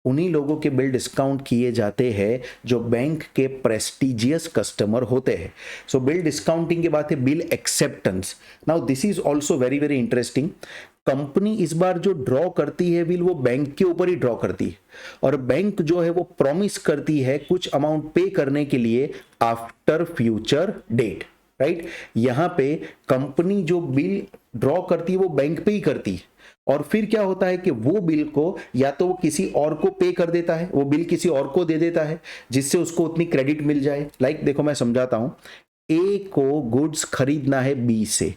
उन्हीं लोगों के बिल डिस्काउंट किए जाते हैं जो बैंक के प्रेस्टिजियस कस्टमर होते हैं। सो बिल डिस्काउंटिंग के बाद है bill acceptance. Now this is also very very interesting. Company इस बार जो ड्रॉ करती है बिल वो बैंक के ऊपर ही ड्रॉ करती है और बैंक जो है वो प्रॉमिस करती है कुछ अमाउंट पे करने के लिए आफ्टर फ्यूचर डेट, राइट। यहां पे कंपनी जो बिल ड्रॉ करती है वो बैंक पे ही करती है और फिर क्या होता है कि वो बिल को या तो वो किसी और को पे कर देता है, वो बिल किसी और को दे देता है जिससे उसको उतनी क्रेडिट मिल जाए। लाइक देखो मैं समझाता हूं, ए को गुड्स खरीदना है बी से।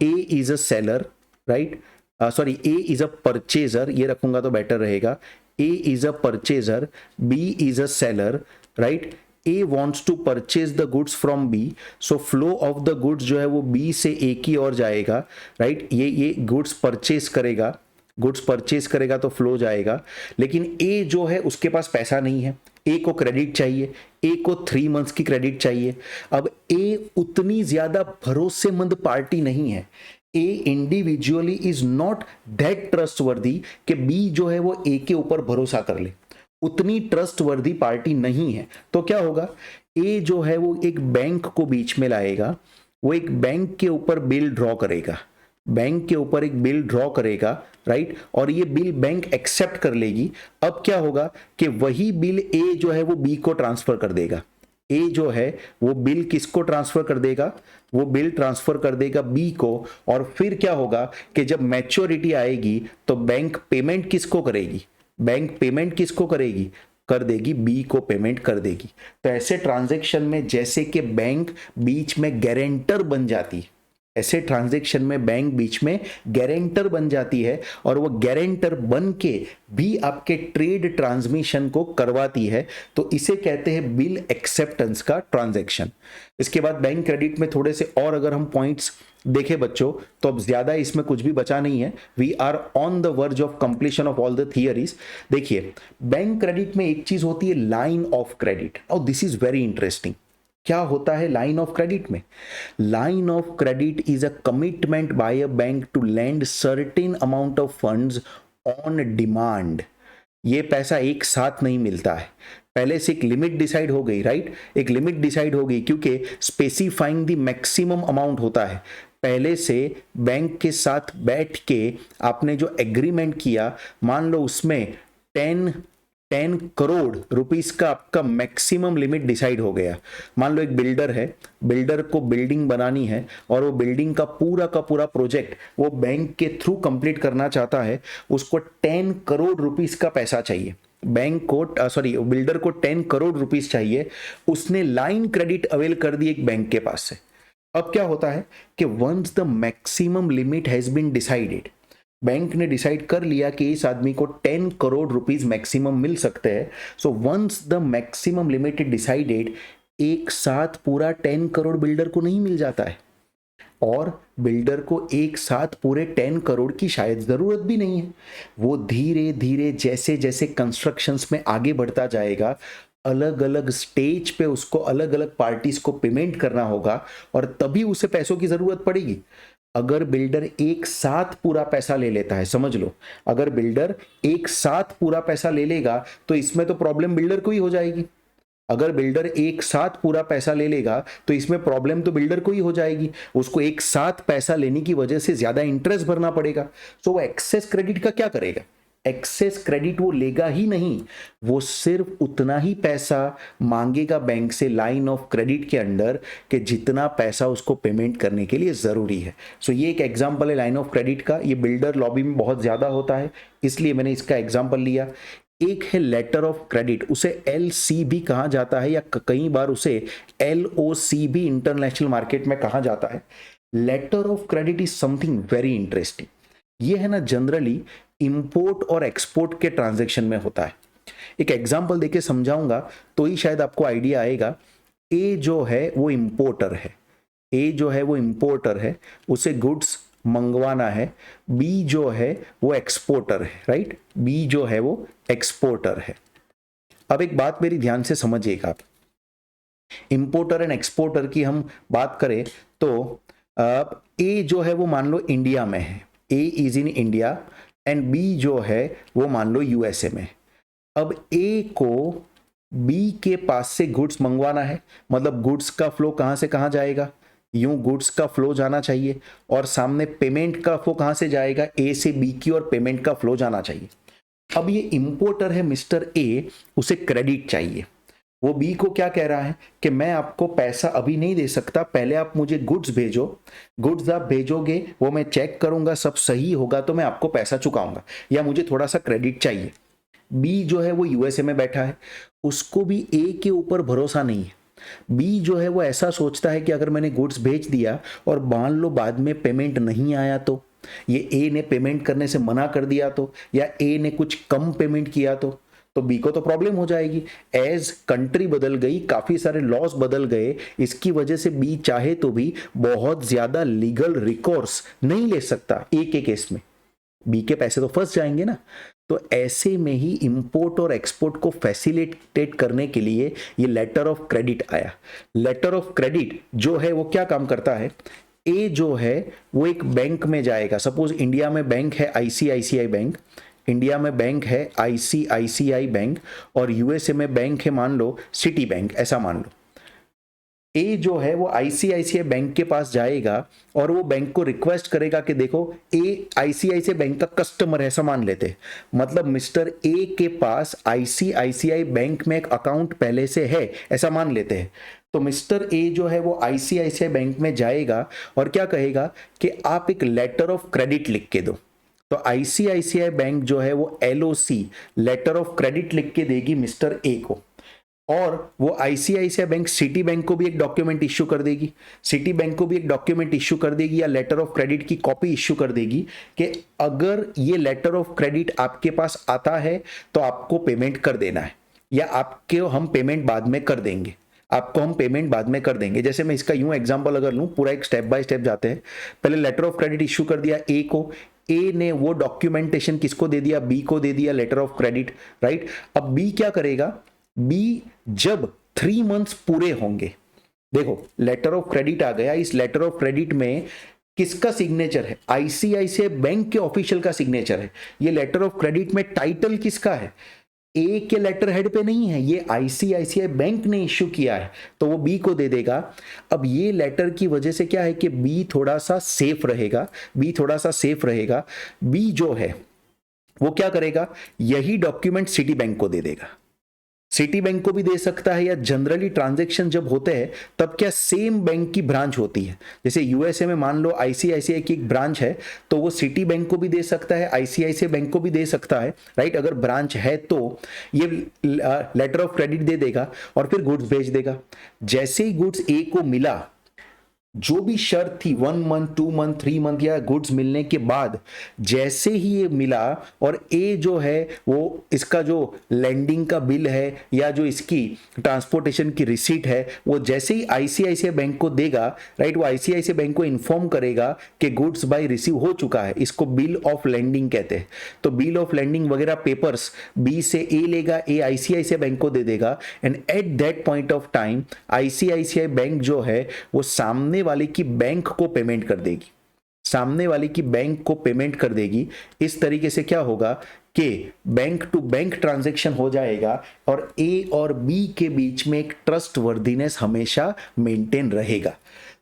A is a seller, right, sorry A is a purchaser, ये रखूंगा तो बेटर रहेगा। A is a purchaser, B is a seller, right. A wants to purchase the goods from B, so flow of the goods जो है वो B से A की ओर जाएगा, राइट। ये गुड्स परचेज करेगा, गुड्स परचेज करेगा तो फ्लो जाएगा। लेकिन A जो है उसके पास पैसा नहीं है, A को क्रेडिट चाहिए, A को 3 मंथ्स की क्रेडिट चाहिए। अब A उतनी ज्यादा भरोसेमंद पार्टी नहीं है, A individually is not that trustworthy कि बी जो है वो ए के ऊपर भरोसा कर ले, उतनी ट्रस्टवर्दी पार्टी नहीं है। तो क्या होगा, ए जो है वो एक बैंक को बीच में लाएगा, वो एक बैंक के ऊपर बिल ड्रॉ करेगा, बैंक के ऊपर एक बिल ड्रॉ करेगा, राइट, और ये बिल बैंक एक्सेप्ट कर लेगी। अब क्या होगा कि वही बिल ए जो है वो बी को ट्रांसफर कर देगा। ए जो है वो बिल किसको ट्रांसफर कर देगा, वो बिल ट्रांसफर कर देगा बी को। और फिर क्या होगा कि जब मैच्योरिटी आएगी तो बैंक पेमेंट किसको करेगी, बैंक पेमेंट किसको करेगी, कर देगी बी को पेमेंट कर देगी। तो ऐसे ट्रांजैक्शन में जैसे कि बैंक बीच में गारंटर बन जाती है, ऐसे ट्रांजैक्शन में बैंक बीच में गारंटर बन जाती है और वो गारंटर बन के भी आपके ट्रेड ट्रांसमिशन को करवाती है। तो इसे कहते हैं बिल एक्सेप्टेंस का ट्रांजैक्शन। इसके बाद बैंक क्रेडिट में थोड़े से और अगर हम पॉइंट्स देखें बच्चों, तो अब ज्यादा इसमें कुछ भी बचा नहीं है। We are on the verge of completion of all the theories. देखिए, बैंक क्रेडिट में एक चीज होती है लाइन ऑफ क्रेडिट, और दिस इज वेरी इंटरेस्टिंग। क्या होता है लाइन ऑफ क्रेडिट में? Line of credit is a commitment by a bank to lend certain amount of funds on demand. ये पैसा एक साथ नहीं मिलता है, पहले से एक लिमिट डिसाइड हो गई, राइट, एक लिमिट डिसाइड हो गई, क्योंकि स्पेसिफाइंग द मैक्सिमम अमाउंट होता है। पहले से बैंक के साथ बैठ के आपने जो एग्रीमेंट किया, मान लो उसमें 10 करोड़ रुपीस का आपका मैक्सिमम लिमिट डिसाइड हो गया। मान लो एक बिल्डर है, बिल्डर को बिल्डिंग बनानी है और वो बिल्डिंग का पूरा प्रोजेक्ट वो बैंक के थ्रू कंप्लीट करना चाहता है। उसको 10 करोड़ रुपीस का पैसा चाहिए, बैंक को बिल्डर को 10 करोड़ रुपीस चाहिए। उसने लाइन क्रेडिट अवेल कर दी एक बैंक के पास से। अब क्या होता है कि once the maximum limit has been decided, bank ने डिसाइड कर लिया कि इस आदमी को 10 करोड़ रुपीस मैक्सिमम मिल सकते हैं। So once the maximum limit is decided, एक साथ पूरा 10 करोड़ बिल्डर को नहीं मिल जाता है, और बिल्डर को एक साथ पूरे 10 करोड़ की शायद जरूरत भी नहीं है। वो धीरे धीरे जैसे जैसे कंस्ट्रक्शंस में आगे बढ़ता जाएगा, अलग अलग स्टेज पे उसको अलग अलग पार्टीज को पेमेंट करना होगा, और तभी उसे पैसों की जरूरत पड़ेगी। अगर बिल्डर एक साथ पूरा पैसा ले लेता है, समझ लो, अगर बिल्डर एक साथ पूरा पैसा ले लेगा तो इसमें तो प्रॉब्लम बिल्डर को ही हो जाएगी। अगर बिल्डर एक साथ पूरा पैसा ले लेगा तो इसमें प्रॉब्लम तो बिल्डर को ही हो जाएगी, उसको एक साथ पैसा लेने की वजह से ज्यादा इंटरेस्ट भरना पड़ेगा। तो वो एक्सेस क्रेडिट का क्या करेगा? एक्सेस क्रेडिट वो लेगा ही नहीं, वो सिर्फ उतना ही पैसा मांगेगा बैंक से लाइन ऑफ क्रेडिट के अंडर कि जितना पैसा उसको पेमेंट करने के लिए जरूरी है। सो ये एक एग्जांपल है लाइन ऑफ क्रेडिट का। ये बिल्डर लॉबी में बहुत ज्यादा होता है, इसलिए मैंने इसका एग्जांपल लिया। एक है लेटर ऑफ क्रेडिट, उसे LC भी कहा जाता है, या कई बार उसे LOC भी इंटरनेशनल मार्केट में कहा जाता है। Letter of credit is something very interesting. ये है ना जनरली इंपोर्ट और एक्सपोर्ट के ट्रांजैक्शन में होता है। एक एग्जांपल देके समझाऊंगा तो ही शायद आपको आइडिया आएगा। ए जो है वो इंपोर्टर है, ए जो है वो इंपोर्टर है, उसे गुड्स मंगवाना है। बी जो है वो एक्सपोर्टर है, राइट, बी जो है वो एक्सपोर्टर है। अब एक बात मेरी ध्यान से समझिएगा आप, इंपोर्टर एंड एक्सपोर्टर की हम बात करें तो ए जो है वो मान लो इंडिया में है, A is in India, and B जो है वो मान लो USA में। अब ए को बी के पास से गुड्स मंगवाना है, मतलब गुड्स का फ्लो कहां से कहां जाएगा, यूं गुड्स का फ्लो जाना चाहिए, और सामने पेमेंट का फ्लो कहां से जाएगा, ए से बी की और पेमेंट का फ्लो जाना चाहिए। अब ये इंपोर्टर है मिस्टर ए, उसे क्रेडिट चाहिए। वो बी को क्या कह रहा है कि मैं आपको पैसा अभी नहीं दे सकता, पहले आप मुझे गुड्स भेजो, गुड्स आप भेजोगे वो मैं चेक करूंगा, सब सही होगा तो मैं आपको पैसा चुकाऊंगा, या मुझे थोड़ा सा क्रेडिट चाहिए। बी जो है वो USA में बैठा है, उसको भी ए के ऊपर भरोसा नहीं है। बी जो है वो ऐसा सोचता है कि अगर मैंने गुड्स भेज दिया और मान लो बाद में पेमेंट नहीं आया तो, ये ए ने पेमेंट करने से मना कर दिया तो, या ए ने कुछ कम पेमेंट किया तो बी को तो प्रॉब्लम हो जाएगी। एज कंट्री बदल गई, काफी सारे लॉस बदल गए, इसकी वजह से बी चाहे तो भी बहुत ज्यादा लीगल रिकोर्स नहीं ले सकता ए के केस में, बी के पैसे तो फंस जाएंगे ना। तो ऐसे में ही इंपोर्ट और एक्सपोर्ट को फैसिलिटेट करने के लिए ये लेटर ऑफ क्रेडिट आया। लेटर ऑफ क्रेडिट जो है वो क्या काम करता है, ए जो है वो एक बैंक में जाएगा, सपोज इंडिया में बैंक है आईसीआईसीआई बैंक, इंडिया में बैंक है आईसीआईसीआई बैंक, और यूएसए में बैंक है मान लो सिटी बैंक, ऐसा मान लो। ए जो है वो आईसीआईसीआई बैंक के पास जाएगा और वो बैंक को रिक्वेस्ट करेगा कि देखो ए आईसीआईसीआई बैंक का कस्टमर है, ऐसा मान लेते हैं, मतलब मिस्टर ए के पास आईसीआईसीआई बैंक में एक अकाउंट पहले से है, ऐसा मान लेते हैं। तो मिस्टर ए जो है वो आईसीआईसीआई बैंक में जाएगा और क्या कहेगा कि आप एक लेटर ऑफ क्रेडिट लिख के दो। तो आईसीआईसीआई बैंक जो है वो एलओसी, लेटर ऑफ क्रेडिट लिख के देगी मिस्टर ए को, और वो आईसीआईसीआई बैंक सिटी बैंक को भी एक डॉक्यूमेंट इश्यू कर देगी, सिटी बैंक को भी एक डॉक्यूमेंट इश्यू कर देगी या लेटर ऑफ क्रेडिट की कॉपी इश्यू कर देगी कि अगर ये लेटर ऑफ क्रेडिट आपके पास आता है तो आपको पेमेंट कर देना है, या आपके हम पेमेंट बाद में कर देंगे, आपको हम पेमेंट बाद में कर देंगे। जैसे मैं इसका यूं एग्जांपल अगर लूं, पूरा एक स्टेप बाय स्टेप जाते हैं। पहले लेटर ऑफ क्रेडिट इश्यू कर दिया ए को, ए ने वो डॉक्यूमेंटेशन किसको दे दिया, बी को दे दिया, लेटर ऑफ क्रेडिट, राइट। अब बी क्या करेगा, बी जब 3 मंथ्स पूरे होंगे, देखो लेटर ऑफ क्रेडिट आ गया, इस लेटर ऑफ क्रेडिट में किसका सिग्नेचर है, आईसीआईसीआई बैंक के ऑफिशियल का सिग्नेचर है। ये लेटर ऑफ क्रेडिट में टाइटल किसका है, ए के लेटर हेड पे नहीं है, ये आईसीआईसीआई बैंक ने इश्यू किया है, तो वो बी को दे देगा। अब ये लेटर की वजह से क्या है कि बी थोड़ा सा सेफ रहेगा, बी थोड़ा सा सेफ रहेगा। बी जो है वो क्या करेगा, यही डॉक्यूमेंट सिटी बैंक को दे देगा, सिटी बैंक को भी दे सकता है, या जनरली ट्रांजैक्शन जब होते हैं तब क्या सेम बैंक की ब्रांच होती है, जैसे यूएसए में मान लो आईसीआईसीआई की एक ब्रांच है तो वो सिटी बैंक को भी दे सकता है, आईसीआईसीआई बैंक को भी दे सकता है, राइट। अगर ब्रांच है तो ये लेटर ऑफ क्रेडिट दे देगा और फिर गुड्स भेज देगा। जैसे ही गुड्स ए को मिला, जो भी शर्त थी 1 मंथ 2 मंथ 3 मंथ या गुड्स मिलने के बाद, जैसे ही ये मिला और ए जो है वो इसका जो लैंडिंग का बिल है या जो इसकी ट्रांसपोर्टेशन की रिसीट है वो जैसे ही आईसीआईसीआई बैंक को देगा, राइट, वो आईसीआईसीआई बैंक को इन्फॉर्म करेगा कि गुड्स बाय रिसीव हो चुका है, इसको बिल ऑफ लैंडिंग कहते हैं। तो बिल ऑफ लैंडिंग वगैरह पेपर्स बी से ए लेगा, ए आईसीआईसीआई बैंक को दे देगा, and at that point of time ICICI bank जो है वो सामने वाले की बैंक को पेमेंट कर देगी, सामने वाले की बैंक को पेमेंट कर देगी। इस तरीके से क्या होगा कि बैंक टू बैंक ट्रांजैक्शन हो जाएगा और ए और बी के बीच में एक ट्रस्ट वर्दीनेस हमेशा मेंटेन रहेगा।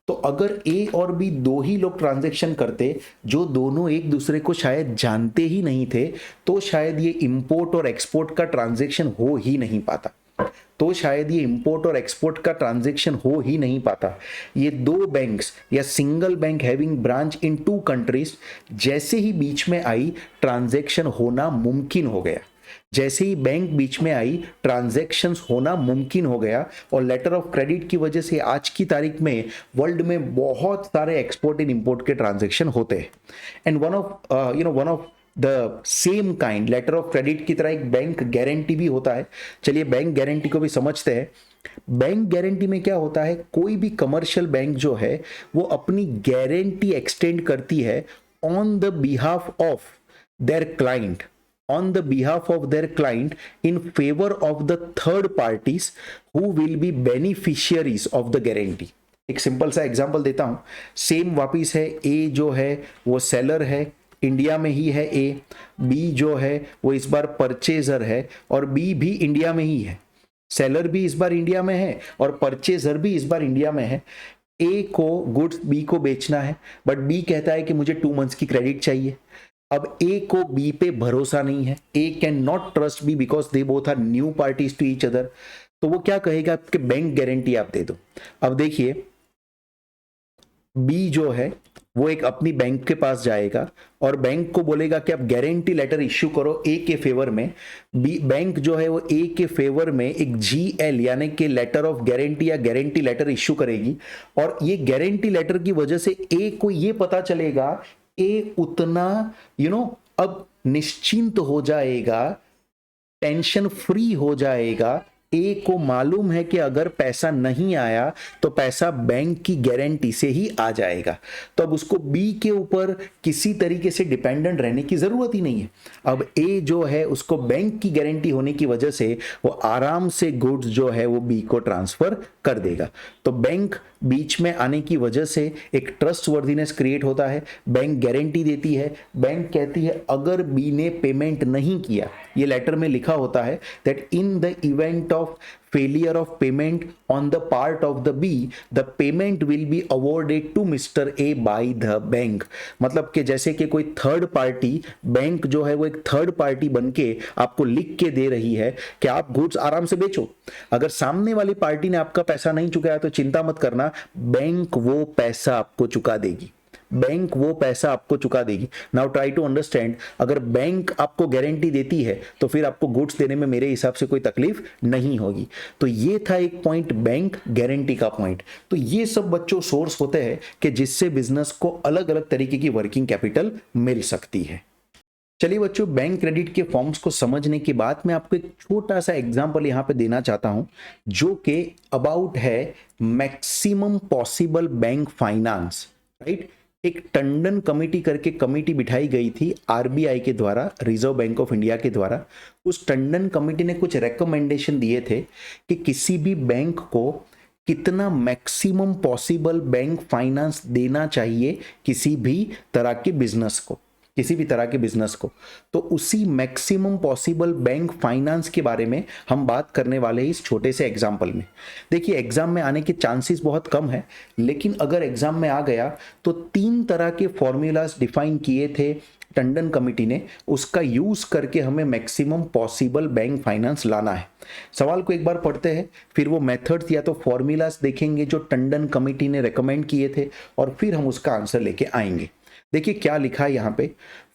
तो अगर ए और बी दो ही लोग ट्रांजैक्शन करते जो दोनों एक दूसरे को शायद जानते ही नहीं थे, तो शायद ये इंपोर्ट और एक्सपोर्ट का ट्रांजैक्शन हो ही नहीं पाता, तो शायद ये इंपोर्ट और एक्सपोर्ट का ट्रांजैक्शन हो ही नहीं पाता। ये दो बैंक्स या सिंगल बैंक हैविंग ब्रांच इन 2 कंट्रीज जैसे ही बीच में आई, ट्रांजैक्शन होना मुमकिन हो गया। जैसे ही बैंक बीच में आई, ट्रांजैक्शंस होना मुमकिन हो गया, और लेटर ऑफ क्रेडिट की वजह से आज की तारीख में वर्ल्ड में बहुत सारे एक्सपोर्ट एंड इंपोर्ट के ट्रांजैक्शन होते हैं। And one of the same kind letter of credit की तरह एक बैंक गारंटी भी होता है। चलिए बैंक गारंटी को भी समझते हैं। बैंक गारंटी में क्या होता है, कोई भी कमर्शियल बैंक जो है वो अपनी गारंटी एक्सटेंड करती है on the behalf of their client, on the behalf of their client in favor of the third parties who will be beneficiaries of the guarantee। एक सिंपल सा एग्जांपल देता हूं, सेम वापिस है, ए जो है वो सेलर है, इंडिया में ही है ए, बी जो है वो इस बार परचेजर है और बी भी इंडिया में ही है, सेलर भी इस बार इंडिया में है और परचेजर भी इस बार इंडिया में है। ए को गुड्स बी को बेचना है, बट बी कहता है कि मुझे 2 मंथ्स की क्रेडिट चाहिए। अब ए को बी पे भरोसा नहीं है, A can not trust B because they both are new parties to each other. तो वो क्या कहेगा कि बैंक गारंटी आप दे दो। अब देखिए बी जो है वो एक अपनी बैंक के पास जाएगा और बैंक को बोलेगा कि आप गारंटी लेटर इश्यू करो ए के फेवर में। बी बैंक जो है वो ए के फेवर में एक जीएल यानी कि लेटर ऑफ गारंटी या गारंटी लेटर इश्यू करेगी, और ये गारंटी लेटर की वजह से ए को ये पता चलेगा, ए उतना अब निश्चिंत हो जाएगा, टेंशन फ्री हो जाएगा ए को मालूम है कि अगर पैसा नहीं आया तो पैसा बैंक की गारंटी से ही आ जाएगा, तो अब उसको बी के ऊपर किसी तरीके से डिपेंडेंट रहने की जरूरत ही नहीं है। अब ए जो है उसको बैंक की गारंटी होने की वजह से वो आराम से गुड्स जो है वो बी को ट्रांसफर कर देगा। तो बैंक बीच में आने की वजह से एक ट्रस्टवर्दीनेस क्रिएट होता है, बैंक गारंटी देती है, बैंक कहती है अगर बी ने पेमेंट नहीं किया, ये लेटर में लिखा होता है that in the event of failure of payment on the part of the B, the payment will be awarded to Mr. A by the bank। मतलब कि जैसे कि कोई थर्ड पार्टी, बैंक जो है वो एक थर्ड पार्टी बनके आपको लिख के दे रही है कि आप गुड्स आराम से बेचो, अगर सामने वाली पार्टी ने आपका पैसा नहीं चुकाया तो चिंता मत करना, बैंक वो पैसा आपको चुका देगी, बैंक वो पैसा आपको चुका देगी। नाउ ट्राई टू अंडरस्टैंड, अगर बैंक आपको गारंटी देती है तो फिर आपको गुड्स देने में मेरे हिसाब से कोई तकलीफ नहीं होगी। तो ये था एक पॉइंट, बैंक गारंटी का पॉइंट। तो ये सब बच्चों सोर्स होते हैं कि जिससे बिजनेस को अलग अलग तरीके की वर्किंग कैपिटल मिल सकती है। चलिए बच्चों, बैंक क्रेडिट के फॉर्म्स को समझने के बाद मैं आपको एक छोटा सा एग्जांपल यहां पे देना चाहता हूं जो कि अबाउट है maximum possible bank finance, right. एक टंडन कमेटी करके कमेटी बिठाई गई थी आरबीआई के द्वारा, रिजर्व बैंक ऑफ इंडिया के द्वारा। उस टंडन कमेटी ने कुछ रेकमेंडेशन दिए थे कि किसी भी बैंक को कितना मैक्सिमम पॉसिबल बैंक फाइनेंस देना चाहिए किसी भी तरह के बिजनेस को, किसी भी तरह के बिजनेस को। तो उसी मैक्सिमम पॉसिबल बैंक फाइनेंस के बारे में हम बात करने वाले हैं इस छोटे से एग्जाम्पल में। देखिए एग्जाम में आने के चांसेस बहुत कम है, लेकिन अगर एग्जाम में आ गया तो 3 तरह के फॉर्मूलाज डिफाइन किए थे टंडन कमेटी ने, उसका यूज करके हमें मैक्सिमम पॉसिबल बैंक फाइनेंस लाना है। सवाल को एक बार पढ़ते हैं, फिर वो मेथड्स या तो फॉर्मूलाज देखेंगे जो टंडन कमेटी ने रेकमेंड किए थे, और फिर हम उसका आंसर लेके आएंगे। देखिए क्या लिखा है यहाँ पे,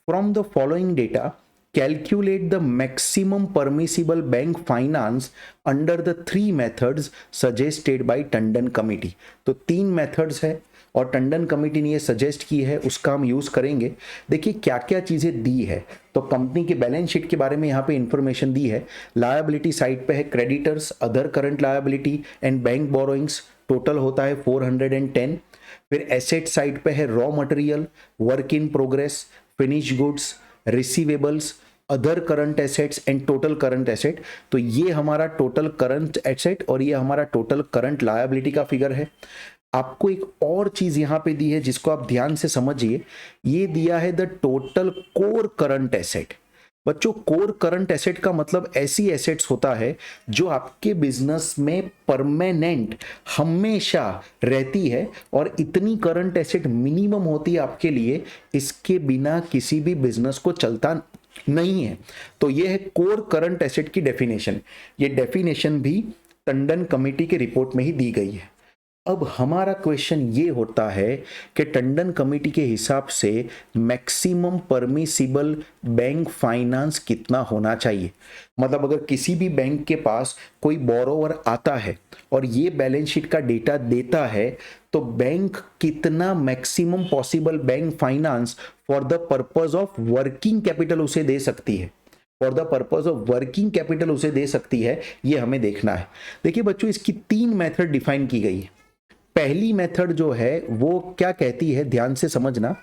from the following data calculate the maximum permissible bank finance under the 3 methods suggested by Tandon committee. तो 3 मेथड्स है और टंडन कमेटी ने ये सजेस्ट की है, उसका हम यूज करेंगे। देखिए क्या क्या चीजें दी है, तो कंपनी के बैलेंस शीट के बारे में यहाँ पे इंफॉर्मेशन दी है। लायबिलिटी साइड पे है creditors, other current liability and bank borrowings, total होता है 410। फिर एसेट साइड पे है raw material, work in progress, finish goods, receivables, other current assets and total current asset. तो ये हमारा टोटल करंट एसेट और ये हमारा टोटल करंट लायबिलिटी का फिगर है। आपको एक और चीज यहां पे दी है जिसको आप ध्यान से समझिए, ये दिया है the total core current asset. बच्चों कोर करंट एसेट का मतलब ऐसी एसेट्स होता है जो आपके बिजनेस में परमानेंट हमेशा रहती है और इतनी करंट एसेट मिनिमम होती है आपके लिए, इसके बिना किसी भी बिजनेस को चलता नहीं है। तो ये है कोर करंट एसेट की डेफिनेशन। ये डेफिनेशन भी टंडन कमेटी के रिपोर्ट में ही दी गई है। अब हमारा क्वेश्चन ये होता है कि टंडन कमेटी के हिसाब से मैक्सिमम परमिसिबल बैंक फाइनेंस कितना होना चाहिए। मतलब अगर किसी भी बैंक के पास कोई बोरोवर आता है और ये बैलेंस शीट का डेटा देता है, तो बैंक कितना maximum possible bank finance for the purpose of working capital उसे दे सकती है, for the purpose of working capital उसे दे सकती है, ये हमें देखना है। देखिए बच्चों इसकी 3 मेथड डिफाइन की गई है। पहली मेथड जो है वो क्या कहती है, ध्यान से समझना,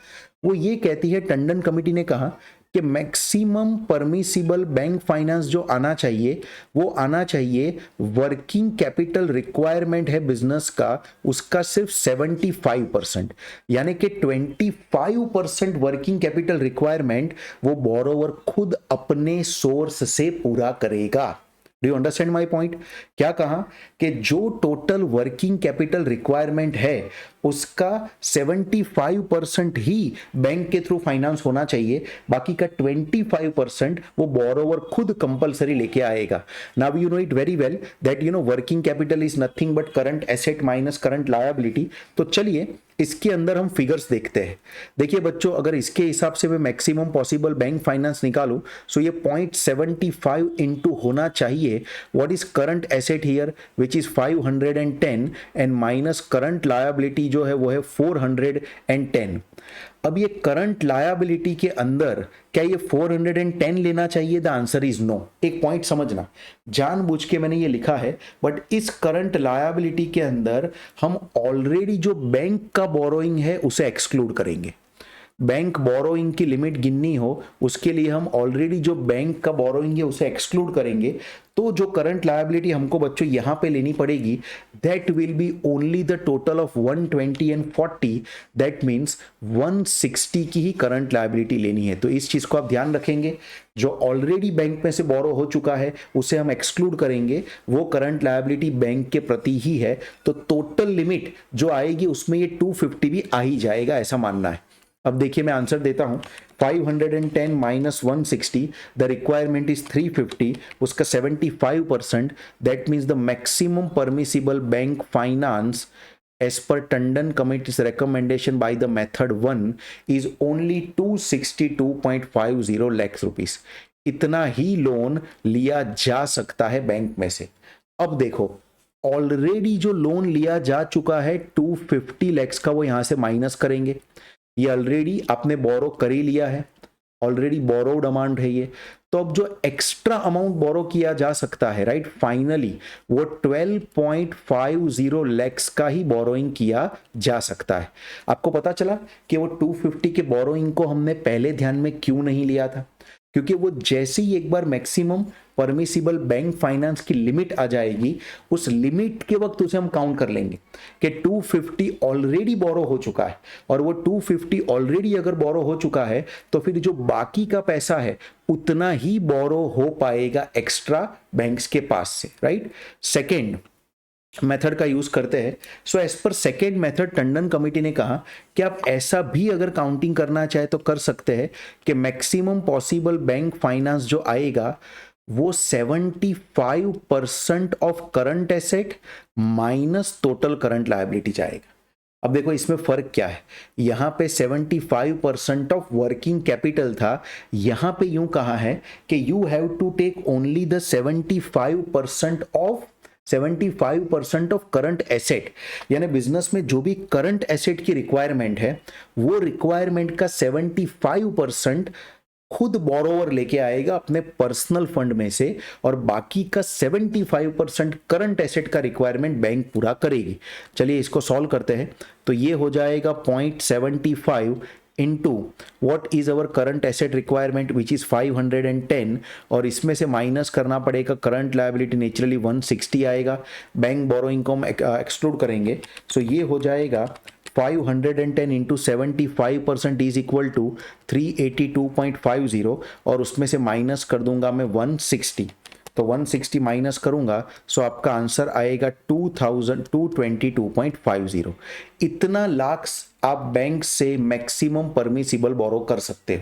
वो ये कहती है, टंडन कमेटी ने कहा कि मैक्सिमम परमिसिबल बैंक फाइनेंस जो आना चाहिए वो आना चाहिए वर्किंग कैपिटल रिक्वायरमेंट है बिजनेस का, उसका सिर्फ 75%, यानी कि 25% वर्किंग कैपिटल रिक्वायरमेंट वो बोरोवर खुद अपने सोर्स से पूरा करेगा। Do you understand my point? क्या कहा कि जो टोटल वर्किंग कैपिटल रिक्वायरमेंट है उसका 75% ही बैंक के थ्रू फाइनेंस होना चाहिए, बाकी का 25% वो बोरोवर खुद कंपलसरी लेके आएगा। Now you know it very well that you know working capital is nothing but current asset minus current liability. तो चलिए इसके अंदर हम फिगर्स देखते हैं। देखिए बच्चों अगर इसके हिसाब से मैं मैक्सिमम पॉसिबल बैंक फाइनेंस निकालूं सो ये 0.75 इनटू होना चाहिए what is current asset here which is 510 and minus current liability जो है वो है 410। अब ये करंट लायबिलिटी के अंदर क्या ये 410 लेना चाहिए? The answer is no. एक पॉइंट समझना, जानबूझ के मैंने ये लिखा है, बट इस करंट लायबिलिटी के अंदर हम ऑलरेडी जो बैंक का बोरोइंग है उसे एक्सक्लूड करेंगे। बैंक बोरोइंग की लिमिट गिननी हो उसके लिए हम ऑलरेडी जो बैंक का बोरोइंग है उसे एक्सक्लूड करेंगे। तो जो करंट लायबिलिटी हमको बच्चों यहां पे लेनी पड़ेगी, that will be only the total of 120 and 40, that means 160 की ही करंट लायबिलिटी लेनी है। तो इस चीज को आप ध्यान रखेंगे, जो ऑलरेडी बैंक में से बोरो हो चुका है उसे हम एक्सक्लूड करेंगे, वो करंट लायबिलिटी बैंक के प्रति ही है। तो टोटल लिमिट जो आएगी उसमें ये 250 भी आ ही जाएगा, ऐसा मानना है। अब देखिए मैं आंसर देता हूं, 510 माइनस 160, द रिक्वायरमेंट इज 350, उसका 75%, that means the maximum permissible bank finance as per Tandon committee's recommendation by the method 1 is only 262.50 lakh rupees. इतना ही लोन लिया जा सकता है बैंक में से। अब देखो ऑलरेडी जो लोन लिया जा चुका है 250 लैक्स का, वो यहां से माइनस करेंगे। ये ऑलरेडी आपने बोरो कर ही लिया है, ऑलरेडी बोरोड अमाउंट है ये। तो अब जो एक्स्ट्रा अमाउंट बोरो किया जा सकता है, राइट, फाइनली वो 12.50 लैक्स का ही बोरोइंग किया जा सकता है। आपको पता चला कि वो 250 के बोरोइंग को हमने पहले ध्यान में क्यों नहीं लिया था? क्योंकि वो जैसे ही एक बार मैक्सिमम परमिसिबल बैंक फाइनेंस की लिमिट आ जाएगी, उस लिमिट के वक्त उसे हम काउंट कर लेंगे कि 250 ऑलरेडी बोरो हो चुका है, और वो 250 ऑलरेडी अगर बोरो हो चुका है तो फिर जो बाकी का पैसा है उतना ही बोरो हो पाएगा एक्स्ट्रा बैंक्स के पास से, राइट। सेकेंड मेथड का यूज करते हैं। So as per second method Tandon committee ने कहा कि आप ऐसा भी अगर काउंटिंग करना चाहे तो कर सकते हैं कि मैक्सिमम पॉसिबल बैंक फाइनेंस जो आएगा वो 75% of current asset minus total current liability जाएगा। अब देखो इसमें फर्क क्या है, यहां पे 75% ऑफ वर्किंग कैपिटल था, यहां पे यूं कहा है कि you have to take only the 75% of current asset, यानी बिजनेस में जो भी करंट एसेट की रिक्वायरमेंट है वो रिक्वायरमेंट का 75% खुद बोरोवर लेके आएगा अपने पर्सनल फंड में से, और बाकी का 75% करंट एसेट का रिक्वायरमेंट बैंक पूरा करेगी। चलिए इसको सॉल्व करते हैं। तो ये हो जाएगा 0.75 into what is our current asset requirement which is 510, और इसमें से माइनस करना पड़ेगा करंट लायबिलिटी, नेचुरली 160 आएगा, बैंक बोरोइंग को हम एक्सक्लूड करेंगे। सो ये हो जाएगा 510 इंटू 75% इज इक्वल टू 382.50, और उसमें से माइनस कर दूंगा मैं 160, तो 160 माइनस करूंगा, सो आपका आंसर आएगा 2222.50। इतना लाख आप बैंक से मैक्सिमम परमिसिबल बोरो कर सकते हो,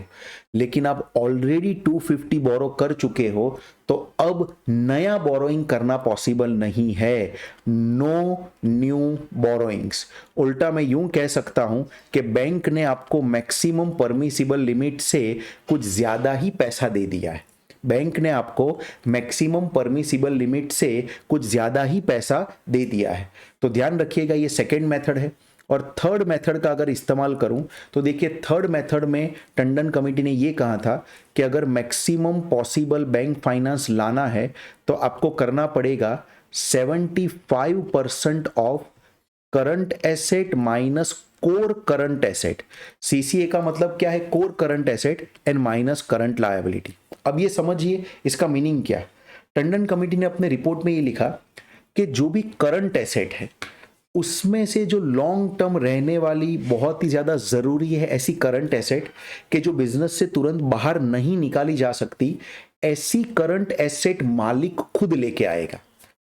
लेकिन आप ऑलरेडी 250 बोरो कर चुके हो तो अब नया बोरोइंग करना पॉसिबल नहीं है। No new borrowings. उल्टा मैं यूं कह सकता हूं कि बैंक ने आपको मैक्सिमम परमिसिबल लिमिट से कुछ ज्यादा ही पैसा दे दिया है, बैंक ने आपको मैक्सिमम परमिसिबल लिमिट से कुछ ज्यादा ही पैसा दे दिया है। तो ध्यान रखिएगा ये सेकेंड मेथड है। और थर्ड मेथड का अगर इस्तेमाल करूं तो देखिए थर्ड मेथड में टंडन कमेटी ने ये कहा था कि अगर मैक्सिमम पॉसिबल बैंक फाइनेंस लाना है तो आपको करना पड़ेगा 75% of current asset minus core current asset. CCA का मतलब क्या है? Core current asset and minus current liability. अब ये समझिए इसका मीनिंग क्या है। टंडन कमेटी ने अपने रिपोर्ट में ये लिखा कि जो भी करंट एसेट है उसमें से जो लॉन्ग टर्म रहने वाली बहुत ही ज्यादा जरूरी है ऐसी करंट एसेट के जो बिजनेस से तुरंत बाहर नहीं निकाली जा सकती, ऐसी करंट एसेट मालिक खुद लेके आएगा,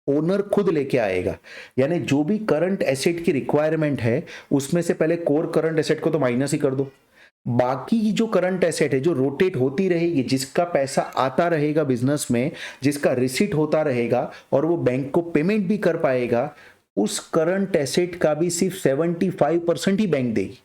ओनर खुद लेके आएगा। यानी जो भी करंट एसेट की रिक्वायरमेंट है उसमें से पहले कोर करंट एसेट को तो माइनस ही कर दो, बाकी की जो करंट एसेट है जो रोटेट होती रहेगी, जिसका पैसा आता रहेगा बिजनेस में, जिसका रिसीट होता रहेगा और वो बैंक को पेमेंट भी कर पाएगा, उस करंट एसेट का भी सिर्फ 75% ही बैंक देगी।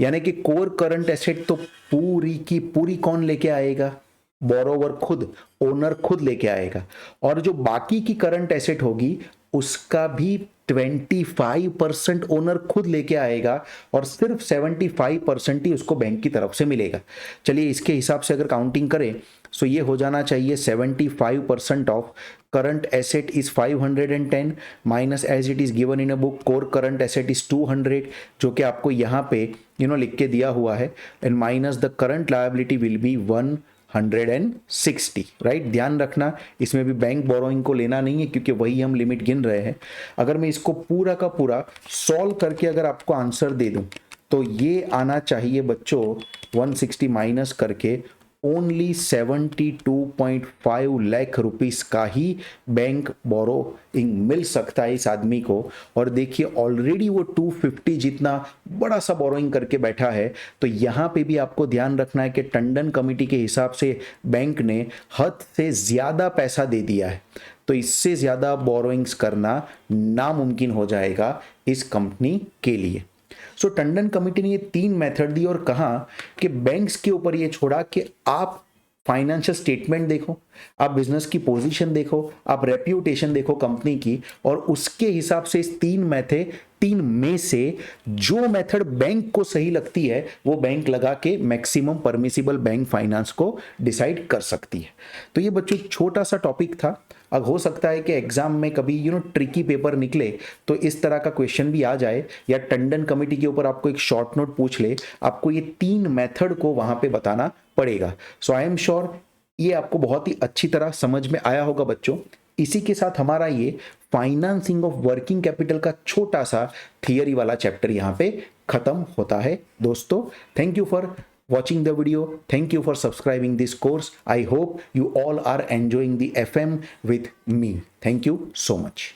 यानी कि कोर करंट एसेट तो पूरी की पूरी कौन लेके आएगा? बोरोवर खुद, ओनर खुद लेके आएगा। और जो बाकी की करंट एसेट होगी उसका भी 25% ओनर खुद लेके आएगा और सिर्फ 75% ही उसको बैंक की तरफ से मिलेगा। चलिए इसके हिसाब से अगर काउंटिंग करें तो ये हो जाना चाहिए 75% of current asset is 510 minus as it is given in a book core current asset is 200, जो कि आपको यहाँ पे लिख के दिया हुआ है, and minus the current liability will be 160, right. ध्यान रखना इसमें भी बैंक बोरोइंग को लेना नहीं है क्योंकि वही हम लिमिट गिन रहे हैं। अगर मैं इसको पूरा का पूरा सॉल्व करके अगर आपको आंसर दे दूं तो ये आना चाहिए बच्चों 160 माइनस करके ओनली 72.5 लाख रुपीस का ही बैंक बोरोइंग मिल सकता है इस आदमी को। और देखिए ऑलरेडी वो 250 जितना बड़ा सा बोरोइंग करके बैठा है। तो यहाँ पे भी आपको ध्यान रखना है कि टंडन कमेटी के हिसाब से बैंक ने हद से ज़्यादा पैसा दे दिया है, तो इससे ज़्यादा बोरोइंग्स करना नामुमकिन हो जाएगा इस कंपनी के लिए। सो टंडन कमेटी ने ये 3 मेथड दी और कहा कि बैंक्स के ऊपर ये छोड़ा कि आप फाइनेंशियल स्टेटमेंट देखो, आप बिजनेस की पोजीशन देखो, आप रेप्यूटेशन देखो कंपनी की, और उसके हिसाब से इस 3 में से जो मेथड बैंक को सही लगती है वो बैंक लगा के मैक्सिमम परमिसिबल बैंक फाइनेंस को डिसाइड कर सकती है। तो ये बच्चों छोटा सा टॉपिक था। अब हो सकता है कि एग्जाम में कभी ट्रिकी पेपर निकले तो इस तरह का क्वेश्चन भी आ जाए, या टंडन कमेटी के ऊपर आपको एक शॉर्ट नोट पूछ ले, आपको ये 3 मेथड को वहां पे बताना पड़ेगा। सो आई एम श्योर ये आपको बहुत ही अच्छी तरह समझ में आया होगा बच्चों। इसी के साथ हमारा ये फाइनेंसिंग ऑफ वर्किंग कैपिटल का छोटा सा थियरी वाला चैप्टर यहाँ पे खत्म होता है दोस्तों। Thank you for watching the video. Thank you for subscribing this course. I hope you all are enjoying the FM with me. Thank you so much.